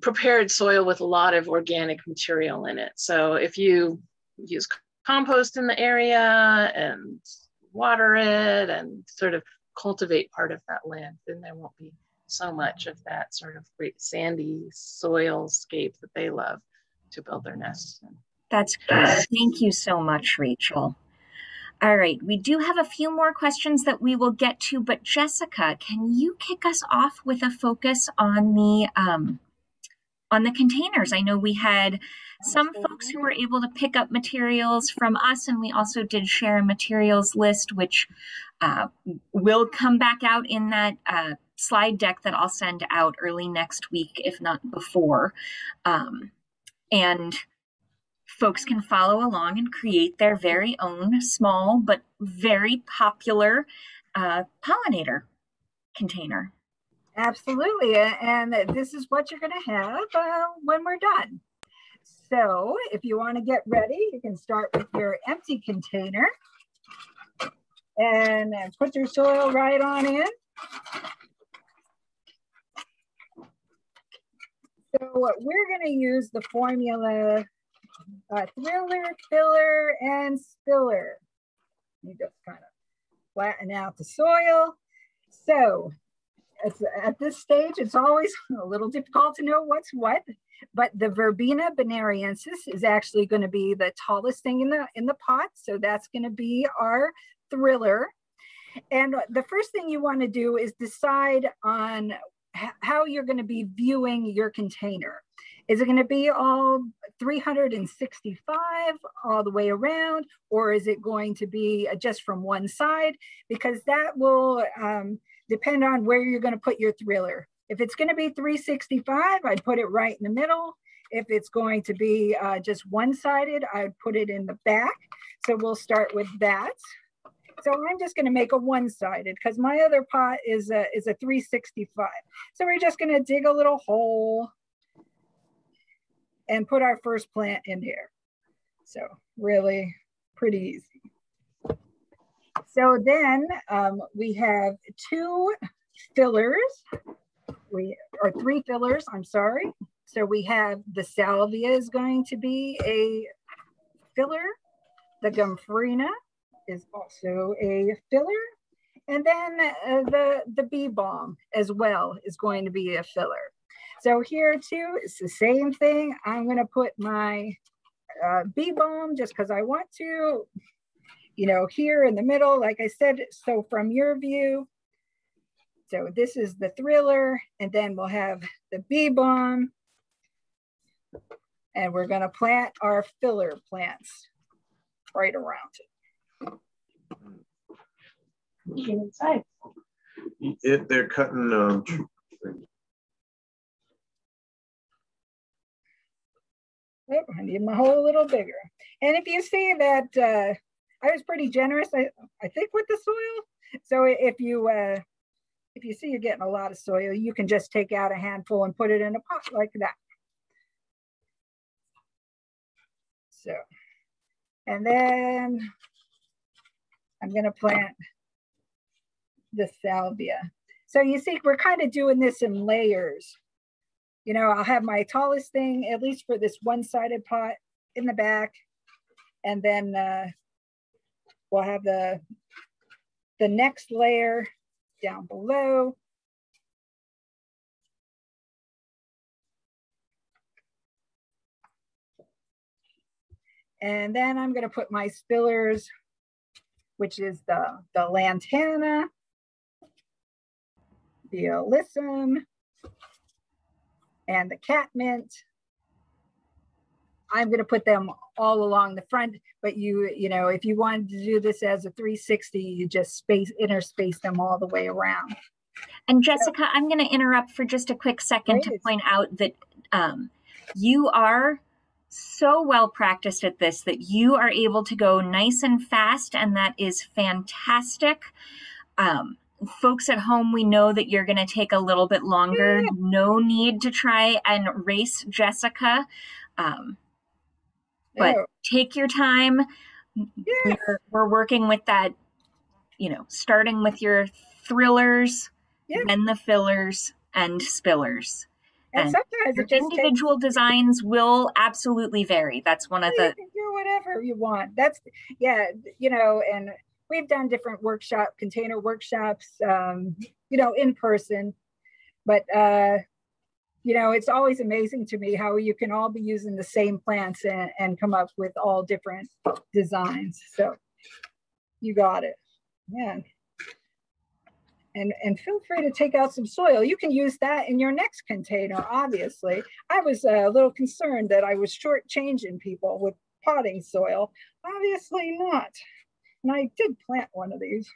prepared soil with a lot of organic material in it. So if you use compost in the area and water it and sort of cultivate part of that land, then there won't be so much of that sort of great sandy soil-scape that they love to build their nests in. That's good. Thank you so much, Rachel. All right, we do have a few more questions that we will get to, but Jessica, can you kick us off with a focus on the containers? I know we had some folks who were able to pick up materials from us, and we also did share a materials list, which will come back out in that slide deck that I'll send out early next week, if not before. And folks can follow along and create their very own small but very popular pollinator container. Absolutely, and this is what you're going to have when we're done. So if you want to get ready, you can start with your empty container and put your soil right on in. So we're going to use the formula thriller, filler, and spiller. You just kind of flatten out the soil. So at this stage, it's always a little difficult to know what's what, but the Verbena bonariensis is actually going to be the tallest thing in the pot. So that's going to be our thriller. And the first thing you want to do is decide on how you're going to be viewing your container. Is it going to be all 365 all the way around, or is it going to be just from one side? Because that will depend on where you're going to put your thriller. If it's going to be 365, I'd put it right in the middle. If it's going to be just one-sided, I'd put it in the back. So we'll start with that. So I'm just going to make a one-sided because my other pot is a 365. So we're just going to dig a little hole and put our first plant in here. So really pretty easy. So then we have two fillers, or three fillers, I'm sorry. So we have the salvia is going to be a filler. The gomphrena is also a filler. And then the bee balm as well is going to be a filler. So here too, it's the same thing. I'm gonna put my bee balm just because I want to, here in the middle, like I said, so from your view. So this is the thriller, and then we'll have the bee balm, and we're gonna plant our filler plants right around it. Get inside. They're cutting Oh, I need my hole a little bigger. And if you see that I was pretty generous, I think, with the soil. So if you see you're getting a lot of soil, you can just take out a handful and put it in a pot like that. So, and then I'm going to plant the salvia. So you see, we're kind of doing this in layers. I'll have my tallest thing, at least for this one-sided pot, in the back. And then we'll have the next layer down below. And then I'm going to put my spillers, which is the lantana. the alyssum, and the catmint. I'm going to put them all along the front, but you know, if you wanted to do this as a 360, you just interspace them all the way around. And Jessica, I'm going to interrupt for just a quick second to point out that you are so well practiced at this that you are able to go nice and fast, and that is fantastic. Folks at home, we know that you're going to take a little bit longer. Yeah. No need to try and race Jessica. But take your time. Yeah. We're working with that, you know, starting with your thrillers, then the fillers and spillers. And sometimes your individual designs will absolutely vary. That's one of the... You can do whatever you want. That's, you know, and we've done different container workshops, you know, in person. But, you know, it's always amazing to me how you can all be using the same plants and come up with all different designs. So you got it. Yeah. And feel free to take out some soil. You can use that in your next container, obviously. I was a little concerned that I was shortchanging people with potting soil. Obviously not. And I did plant one of these.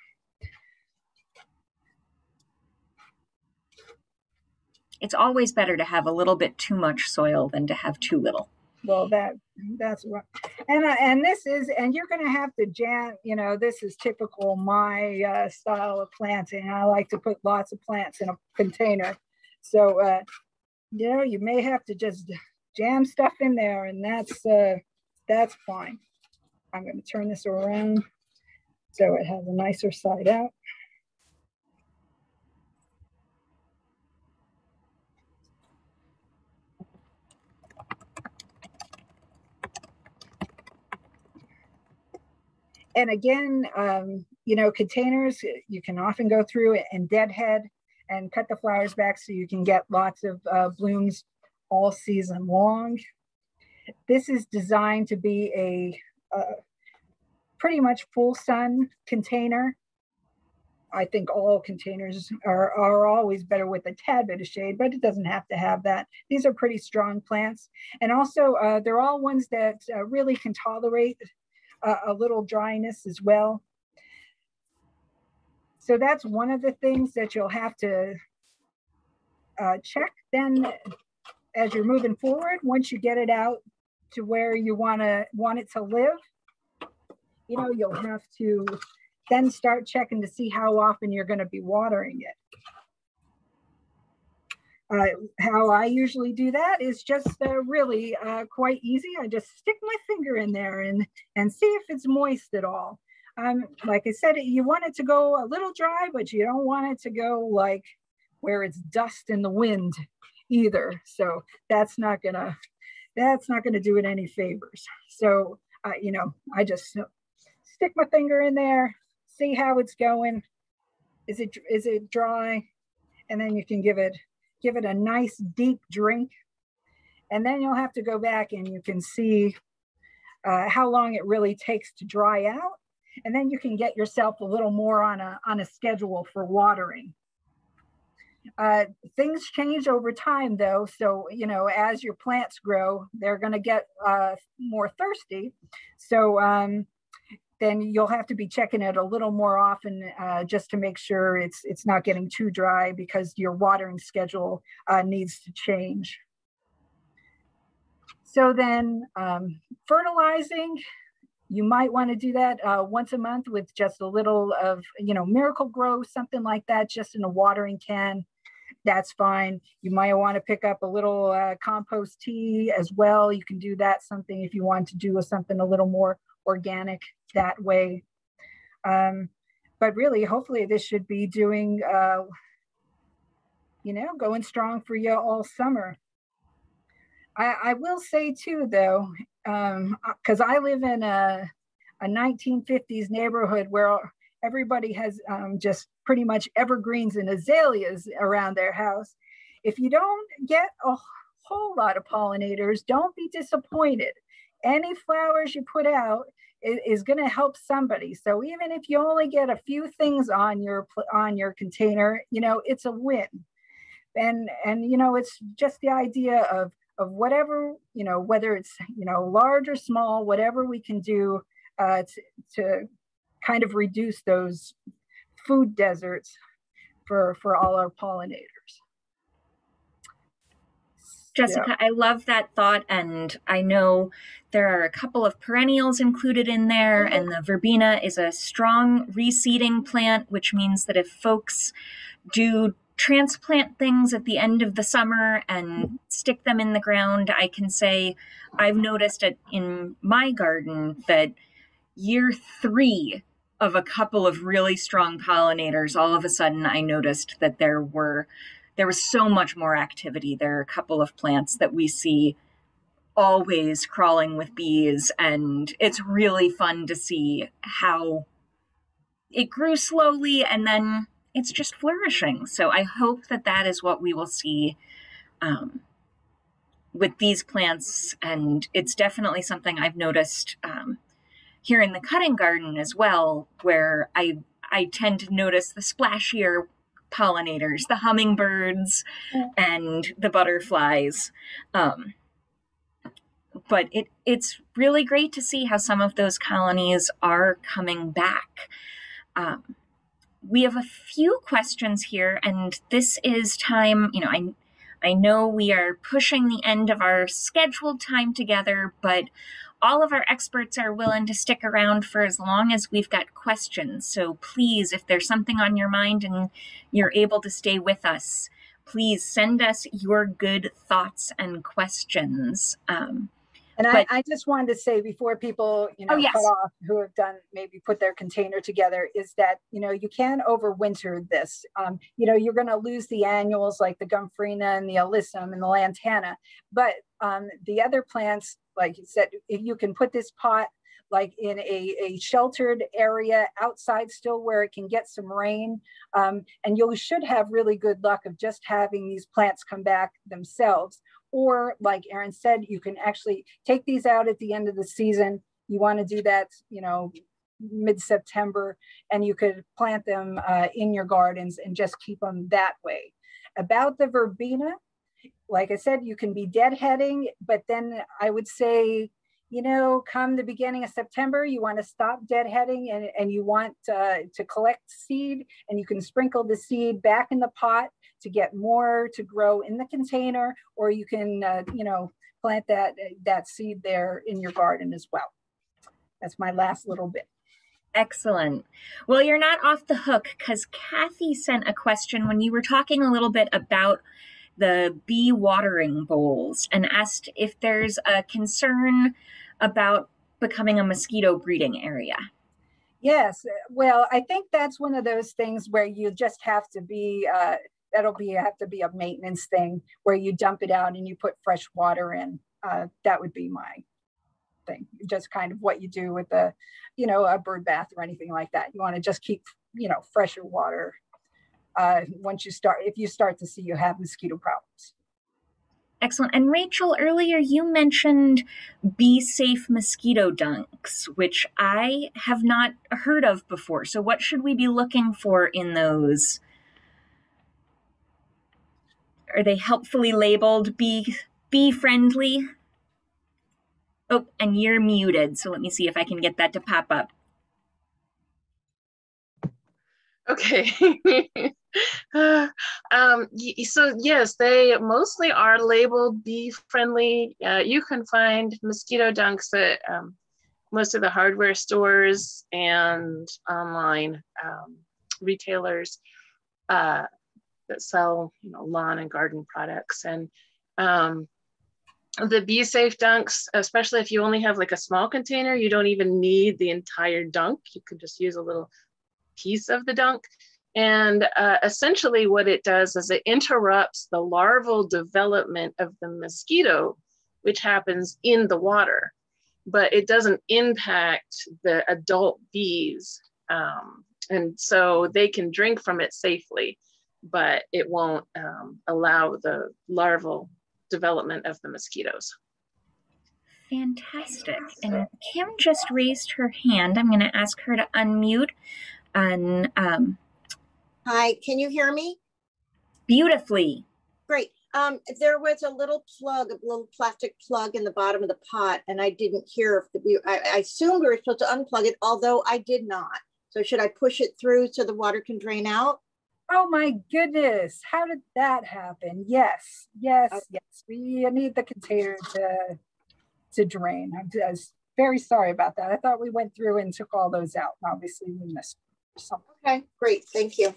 It's always better to have a little bit too much soil than to have too little. Well, that's what, and this is, and you're going to have to jam, you know, this is typical my style of planting. I like to put lots of plants in a container. So, you know, you may have to just jam stuff in there, and that's fine. I'm going to turn this around so it has a nicer side out. And again, you know, containers, you can often go through and deadhead and cut the flowers back so you can get lots of blooms all season long. This is designed to be a pretty much full sun container. I think all containers are always better with a tad bit of shade, but it doesn't have to have that. These are pretty strong plants. And also, they're all ones that really can tolerate a little dryness as well. So that's one of the things that you'll have to check then as you're moving forward. Once you get it out to where you want it to live, you know, you'll have to then start checking to see how often you're going to be watering it. How I usually do that is just really quite easy. I just stick my finger in there and see if it's moist at all. Like I said, you want it to go a little dry, but you don't want it to go like where it's dust in the wind either. So that's not gonna do it any favors. So you know, I just stick my finger in there, see how it's going. Is it dry? And then you can give it a nice deep drink. And then you'll have to go back and you can see how long it really takes to dry out. And then you can get yourself a little more on a schedule for watering. Things change over time though. So, you know, as your plants grow, they're gonna get more thirsty. So then you'll have to be checking it a little more often just to make sure it's not getting too dry, because your watering schedule needs to change. So then fertilizing, you might want to do that once a month with just a little of, you know, Miracle Grow, something like that, just in a watering can. That's fine. You might want to pick up a little compost tea as well. You can do that, something if you want to do something a little more organic that way. But really, hopefully this should be doing, you know, going strong for you all summer. I will say too, though, because I live in a 1950s neighborhood where everybody has just pretty much evergreens and azaleas around their house. If you don't get a whole lot of pollinators, don't be disappointed. Any flowers you put out, is going to help somebody. So even if you only get a few things on your container, you know, it's a win. And you know, it's just the idea of whatever, you know, whether it's, you know, large or small, whatever we can do to kind of reduce those food deserts for all our pollinators. Jessica, yeah. I love that thought, and I know there are a couple of perennials included in there, and the verbena is a strong reseeding plant, which means that if folks do transplant things at the end of the summer and stick them in the ground, I can say I've noticed it in my garden that year 3 of a couple of really strong pollinators, all of a sudden I noticed that there was so much more activity. There are a couple of plants that we see always crawling with bees, and it's really fun to see how it grew slowly and then it's just flourishing. So I hope that that is what we will see with these plants, and it's definitely something I've noticed here in the cutting garden as well, where I tend to notice the splashier pollinators, the hummingbirds and the butterflies. But it's really great to see how some of those colonies are coming back. We have a few questions here, and this is time, you know, I know we are pushing the end of our scheduled time together, but all of our experts are willing to stick around for as long as we've got questions. So please, if there's something on your mind and you're able to stay with us, please send us your good thoughts and questions. And I just wanted to say before people, you know, cut off, who have done, maybe put their container together, is that, you know, you can overwinter this. You know, you're going to lose the annuals like the Gomphrena and the Alyssum and the Lantana. But the other plants, like you said, if you can put this pot like in a sheltered area outside still where it can get some rain, and you should have really good luck of just having these plants come back themselves. Or like Erin said, you can actually take these out at the end of the season. You want to do that, you know, mid-September, and you could plant them in your gardens and just keep them that way. About the verbena, like I said, you can be deadheading, but then I would say, you know, come the beginning of September, you want to stop deadheading and you want to collect seed, and you can sprinkle the seed back in the pot to get more to grow in the container, or you can, you know, plant that seed there in your garden as well. That's my last little bit. Excellent. Well, you're not off the hook, because Kathy sent a question when you were talking a little bit about the bee watering bowls and asked if there's a concern about becoming a mosquito breeding area. Yes, well, I think that's one of those things where you just have to be, have to be a maintenance thing where you dump it out and you put fresh water in. That would be my thing. Just kind of what you do with a, you know, a bird bath or anything like that. You want to just keep, you know, fresher water once you start, if you start to see you have mosquito problems. Excellent. And Rachel, earlier you mentioned Bee Safe mosquito dunks, which I have not heard of before. So what should we be looking for in those? Are they helpfully labeled bee friendly? Oh, and you're muted. So let me see if I can get that to pop up. Okay. So yes, they mostly are labeled bee friendly. You can find mosquito dunks at most of the hardware stores and online retailers that sell, you know, lawn and garden products. And the Bee Safe dunks, especially if you only have like a small container, you don't even need the entire dunk. You could just use a little piece of the dunk. And essentially what it does is it interrupts the larval development of the mosquito, which happens in the water, but it doesn't impact the adult bees. And so they can drink from it safely, but it won't allow the larval development of the mosquitoes. Fantastic. And Kim just raised her hand. I'm going to ask her to unmute. And Hi, can you hear me? beautifully. Great. There was a little plug, a little plastic plug in the bottom of the pot, and I didn't hear if I assumed we were supposed to unplug it, although I did not. So should I push it through so the water can drain out? Oh my goodness, how did that happen? Yes, yes, Okay. yes. We need the container to drain. I'm just very sorry about that. I thought we went through and took all those out. Obviously, we missed something. Okay, great, thank you.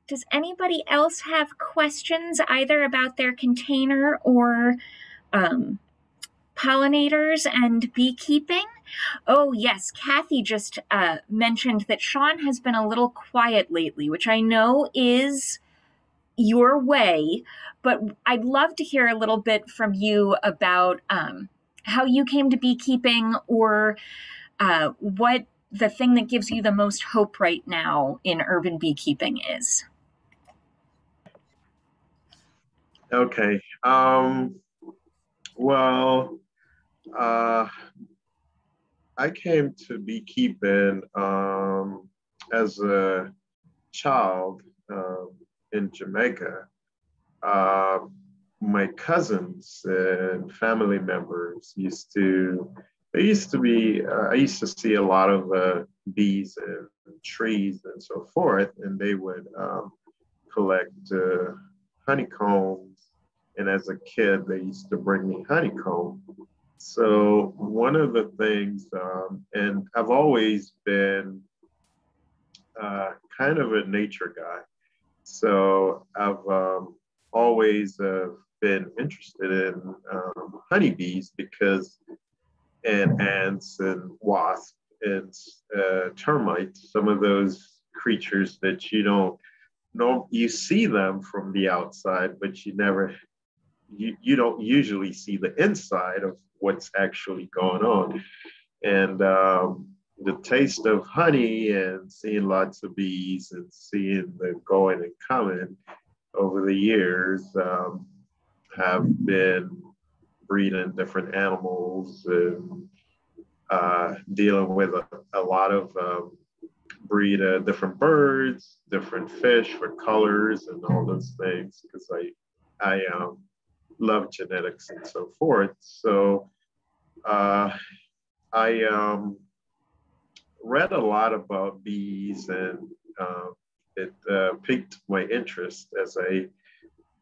Does anybody else have questions either about their container or pollinators and beekeeping? Oh, yes. Kathy just mentioned that Sean has been a little quiet lately, which I know is your way, but I'd love to hear a little bit from you about how you came to beekeeping, or what the thing that gives you the most hope right now in urban beekeeping is. Okay. Well, I came to beekeeping as a child in Jamaica. My cousins and family members I used to see a lot of bees and trees and so forth, and they would collect honeycombs. And as a kid, they used to bring me honeycomb. So one of the things, and I've always been kind of a nature guy. So I've always been interested in honeybees and ants and wasps and termites, some of those creatures that you see them from the outside, but you don't usually see the inside of what's actually going on. And the taste of honey and seeing lots of bees and seeing the going and coming over the years, have been breeding different animals and dealing with a lot of breed different birds, different fish for colors and all those things, because I love genetics and so forth. So I read a lot about bees, and it piqued my interest as I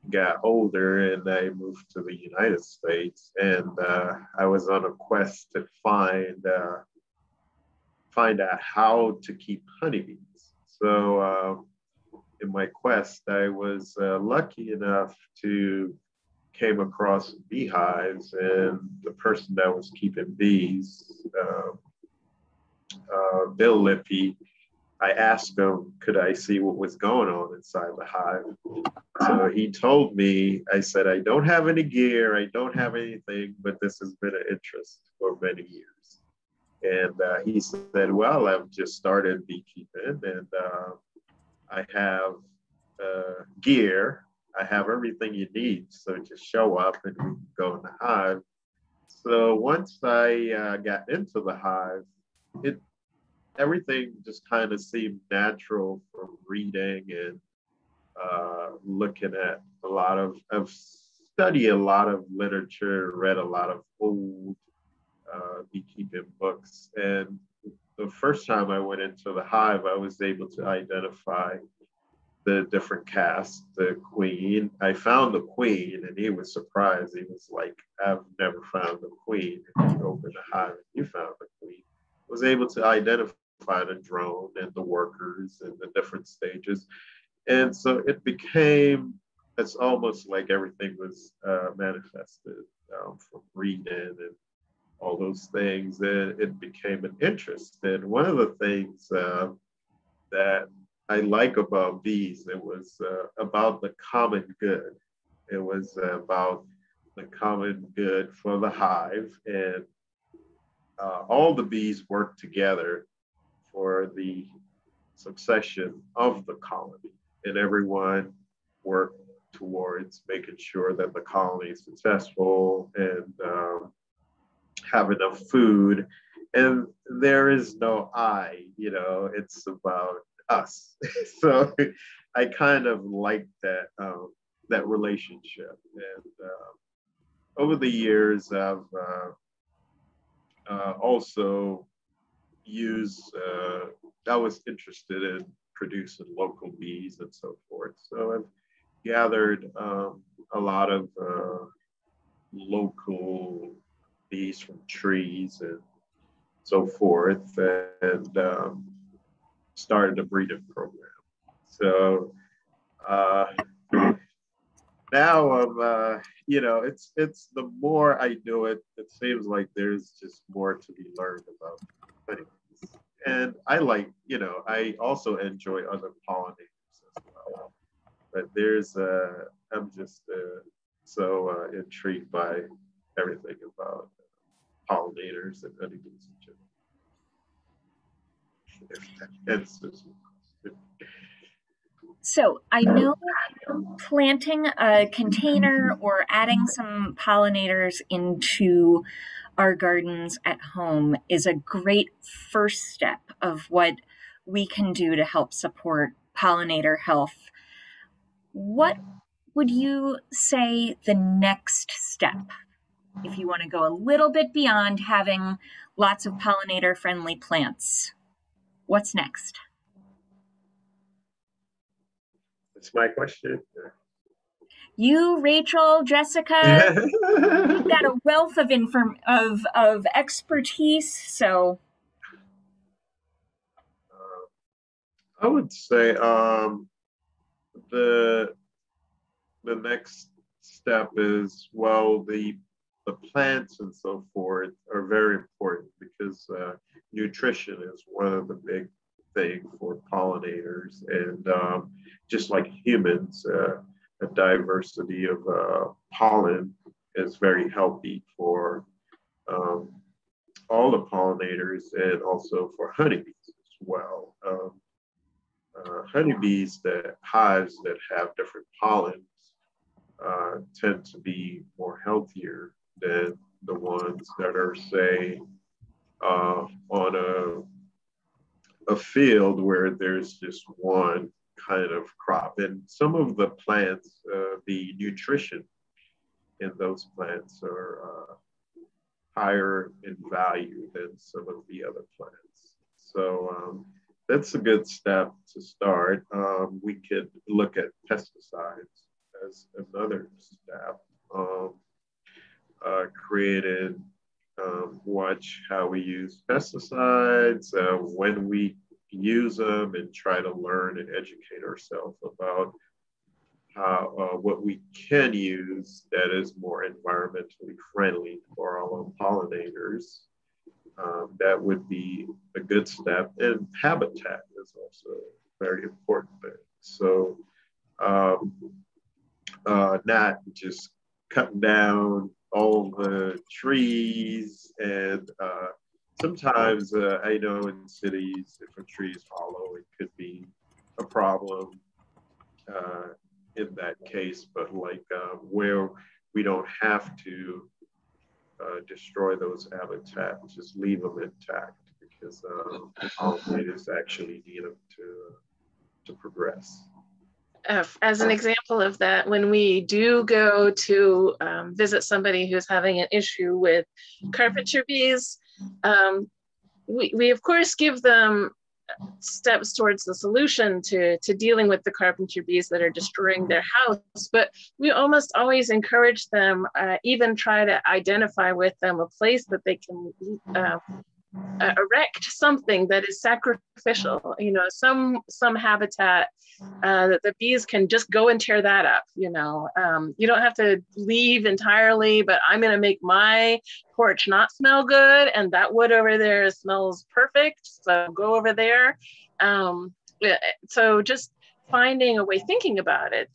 got older and I moved to the United States, and I was on a quest to find out how to keep honeybees. So in my quest, I was lucky enough to came across beehives, and the person that was keeping bees, Bill Lippy, I asked him, could I see what was going on inside the hive? So he told me, I said, I don't have any gear, I don't have anything, but this has been an interest for many years. And he said, well, I've just started beekeeping, and I have gear, I have everything you need, so just show up and we can go in the hive. So once I got into the hive, everything just kind of seemed natural from reading and looking at I've studied a lot of literature, read a lot of old beekeeping books. And the first time I went into the hive, I was able to identify the different castes, the queen. I found the queen, and he was surprised. He was like, I've never found the queen. And you opened the hive and you found the queen. I was able to identify the drone and the workers and the different stages. And so it's almost like everything was manifested from reading and all those things. And it became an interest. And one of the things that I like about bees, it was about the common good. It was about the common good for the hive, and all the bees work together for the succession of the colony, and everyone worked towards making sure that the colony is successful and have enough food. And there is no I, it's about us. So I kind of like that relationship. And over the years, I've also used, I was interested in producing local bees and so forth. So I've gathered a lot of local bees from trees and so forth, and started a breeding program. So now I'm, it's the more I do it, it seems like there's just more to be learned about honeybees. And I like, I also enjoy other pollinators as well. But I'm just so intrigued by everything about pollinators and honeybees in general. So I know planting a container or adding some pollinators into our gardens at home is a great first step of what we can do to help support pollinator health. What would you say the next step, if you want to go a little bit beyond having lots of pollinator-friendly plants? What's next? That's my question. You, Rachel, Jessica, you've got a wealth of expertise. So, I would say the next step is, well, the plants and so forth are very important because nutrition is one of the big things for pollinators, and just like humans, a diversity of pollen is very healthy for all the pollinators and also for honeybees as well. Honeybees, that hives that have different pollens tend to be more healthier than the ones that are, say, on a field where there's just one kind of crop. And some of the plants, the nutrition in those plants are higher in value than some of the other plants. So that's a good step to start. We could look at pesticides as another step. Created, watch how we use pesticides, when we use them, and try to learn and educate ourselves about how what we can use that is more environmentally friendly for our own pollinators. That would be a good step. And habitat is also a very important thing. So not just cutting down all the trees, and sometimes I know in cities, if a tree is hollow, it could be a problem in that case, but like where we don't have to destroy those habitats, just leave them intact, because pollinators actually need them to progress. As an example of that, when we do go to visit somebody who's having an issue with carpenter bees, we of course give them steps towards the solution to dealing with the carpenter bees that are destroying their house, but we almost always encourage them, even try to identify with them a place that they can erect something that is sacrificial, some habitat that the bees can just go and tear that up. You don't have to leave entirely, but I'm going to make my porch not smell good, and that wood over there smells perfect, so go over there. So just finding a way, thinking about it,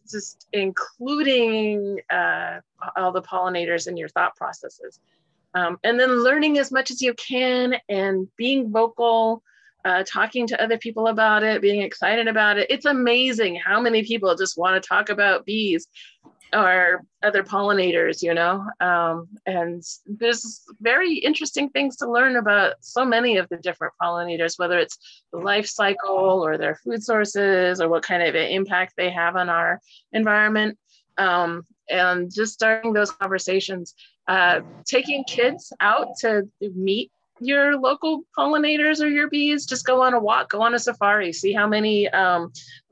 just including all the pollinators in your thought processes. And then learning as much as you can and being vocal talking to other people about it, being excited about it. It's amazing how many people just want to talk about bees or other pollinators, you know, and there's very interesting things to learn about so many of the different pollinators, whether it's the life cycle or their food sources or what kind of impact they have on our environment. And just starting those conversations, taking kids out to meet your local pollinators or your bees, just go on a walk, go on a safari, see how many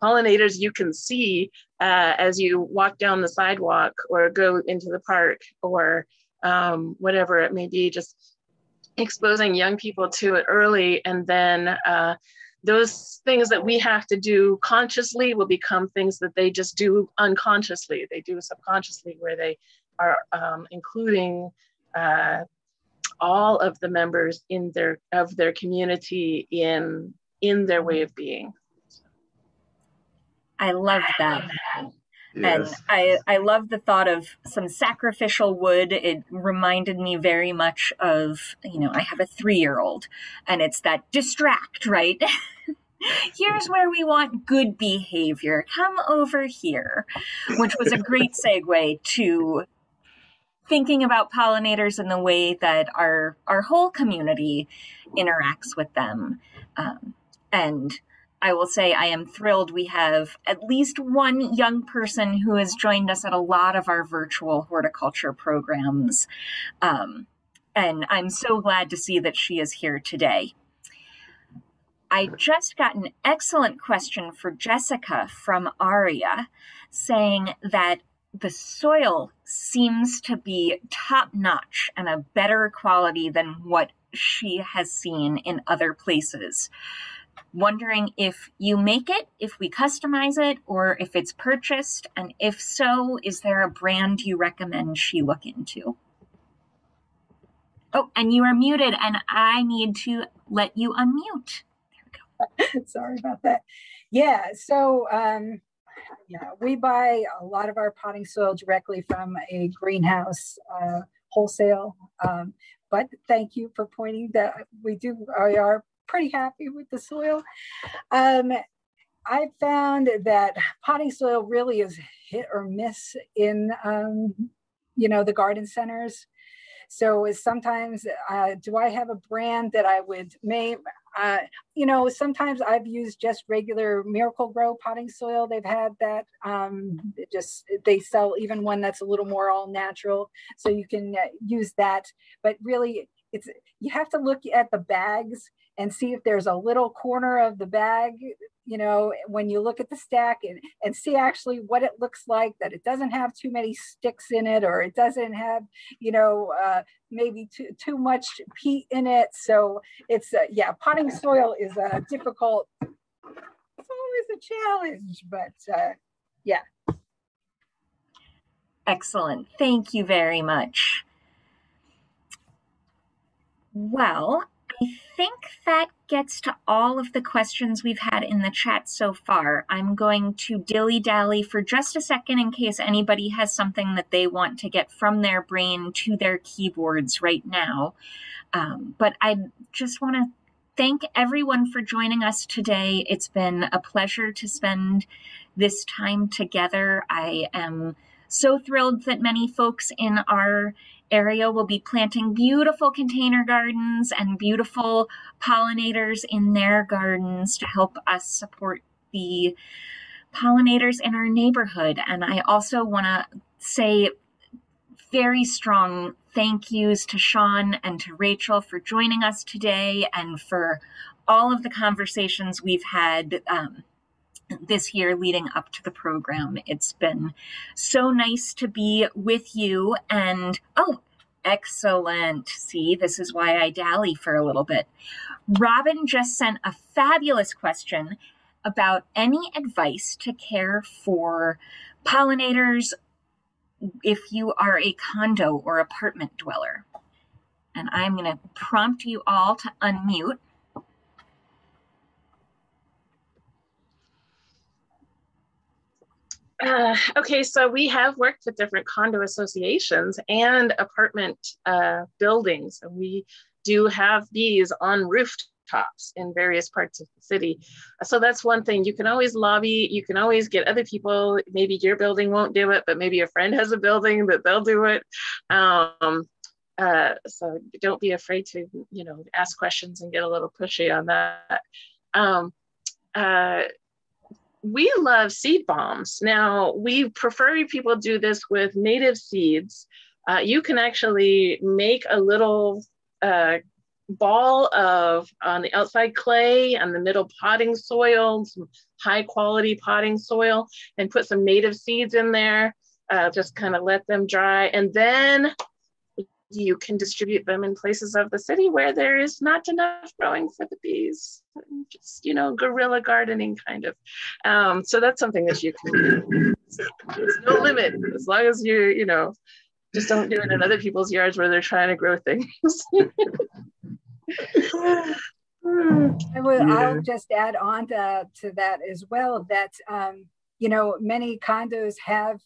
pollinators you can see as you walk down the sidewalk or go into the park or whatever it may be, just exposing young people to it early. And then those things that we have to do consciously will become things that they just do unconsciously. They do subconsciously, where they are including all of the members in their community in their way of being. I love that. Yes. And I love the thought of some sacrificial wood. It reminded me very much of, I have a 3-year-old, and it's that distract, right? Here's where we want good behavior. Come over here, which was a great segue to thinking about pollinators in the way that our whole community interacts with them. And I will say I am thrilled we have at least one young person who has joined us at a lot of our virtual horticulture programs. And I'm so glad to see that she is here today. I just got an excellent question for Jessica from Aria, saying that the soil seems to be top-notch and a better quality than what she has seen in other places. Wondering if you make it, if we customize it, or if it's purchased, and if so, is there a brand you recommend she look into? Oh, and you are muted, and I need to let you unmute. There we go. Sorry about that. Yeah, so we buy a lot of our potting soil directly from a greenhouse wholesale. But thank you for pointing that we are pretty happy with the soil. I found that potting soil really is hit or miss in, the garden centers. So sometimes, do I have a brand that I would name? Sometimes I've used just regular Miracle-Gro potting soil. They've had that. They sell even one that's a little more all natural, so you can use that. But really, you have to look at the bags and see if there's a little corner of the bag, when you look at the stack and see actually what it looks like, that it doesn't have too many sticks in it, or it doesn't have, maybe too much peat in it. So it's, potting soil is difficult. It's always a challenge, but yeah. Excellent. Thank you very much. Well, I think that gets to all of the questions we've had in the chat so far. I'm going to dilly-dally for just a second in case anybody has something that they want to get from their brain to their keyboards right now. But I just want to thank everyone for joining us today. It's been a pleasure to spend this time together. I am so thrilled that many folks in our area will be planting beautiful container gardens and beautiful pollinators in their gardens to help us support the pollinators in our neighborhood. And I also want to say very strong thank yous to Sean and to Rachel for joining us today and for all of the conversations we've had this year leading up to the program. It's been so nice to be with you. And excellent. See, this is why I dally for a little bit. Robin just sent a fabulous question about any advice to care for pollinators if you are a condo or apartment dweller. And I'm going to prompt you all to unmute. Okay, so we have worked with different condo associations and apartment buildings. And we do have bees on rooftops rooftops in various parts of the city. So that's one thing. You can always lobby, you can always get other people. Maybe your building won't do it, but maybe a friend has a building that they'll do it. So don't be afraid to, you know, ask questions and get a little pushy on that. We love seed bombs. Now, we prefer people do this with native seeds. You can actually make a little ball of, on the outside clay, on the middle potting soil, some high quality potting soil, and put some native seeds in there. Just kind of let them dry. And then you can distribute them in places of the city where there is not enough growing for the bees. Just, you know, guerrilla gardening kind of. So that's something that you can do. There's no limit, as long as you're, you know, just don't do it in other people's yards where they're trying to grow things. I'll just add on to that as well, that, you know, many condos have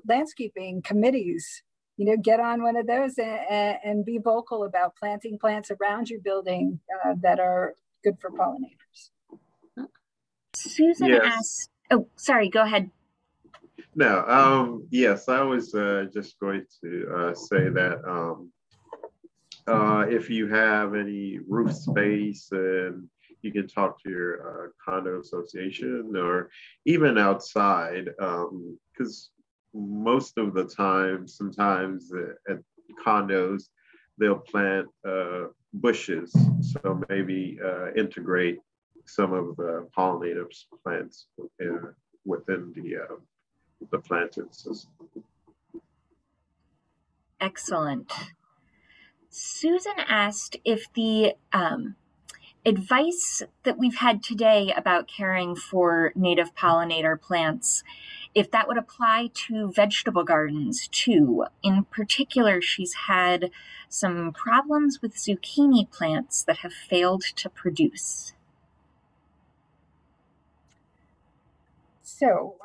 landscaping committees. You know, get on one of those and be vocal about planting plants around your building that are good for pollinators. Susan asked, oh, sorry, go ahead. No, yes, I was just going to say that if you have any roof space, and you can talk to your condo association or even outside, because most of the time, sometimes at condos, they'll plant bushes. So maybe integrate some of the pollinators plants within the planted system. Excellent. Susan asked if the advice that we've had today about caring for native pollinator plants, if that would apply to vegetable gardens too. In particular, she's had some problems with zucchini plants that have failed to produce. So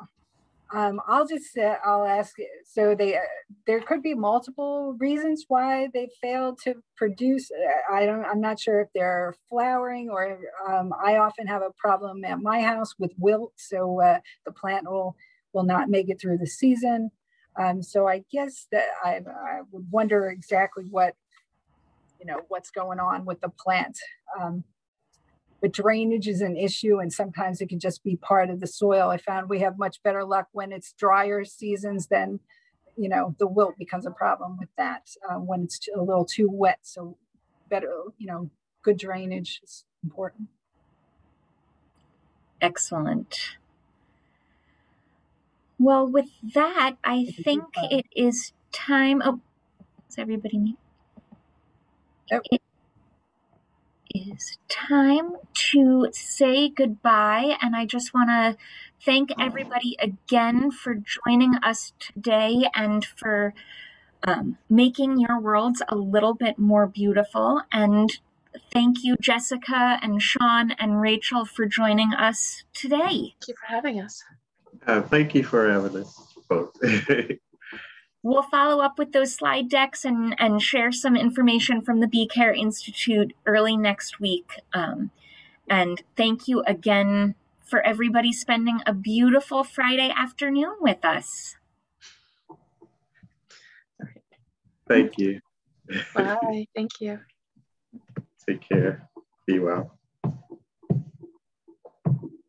I'll ask, so there could be multiple reasons why they failed to produce. I'm not sure if they're flowering, or I often have a problem at my house with wilt. So the plant will not make it through the season. So I guess that I would wonder exactly what's going on with the plant. But drainage is an issue, and sometimes it can just be part of the soil. I found we have much better luck when it's drier seasons. Then, you know, the wilt becomes a problem with that when it's a little too wet. So better, you know, good drainage is important. Excellent. Well, with that, I think it is time. Oh, does everybody need? Yep. It is time to say goodbye, and I just want to thank everybody again for joining us today and for making your worlds a little bit more beautiful. And thank you, Jessica and Sean and Rachel, for joining us today. Thank you for having us. Thank you for having us both. We'll follow up with those slide decks and share some information from the Bee Care Institute early next week. And thank you again for everybody spending a beautiful Friday afternoon with us. Thank you. Bye. Thank you. Take care. Be well.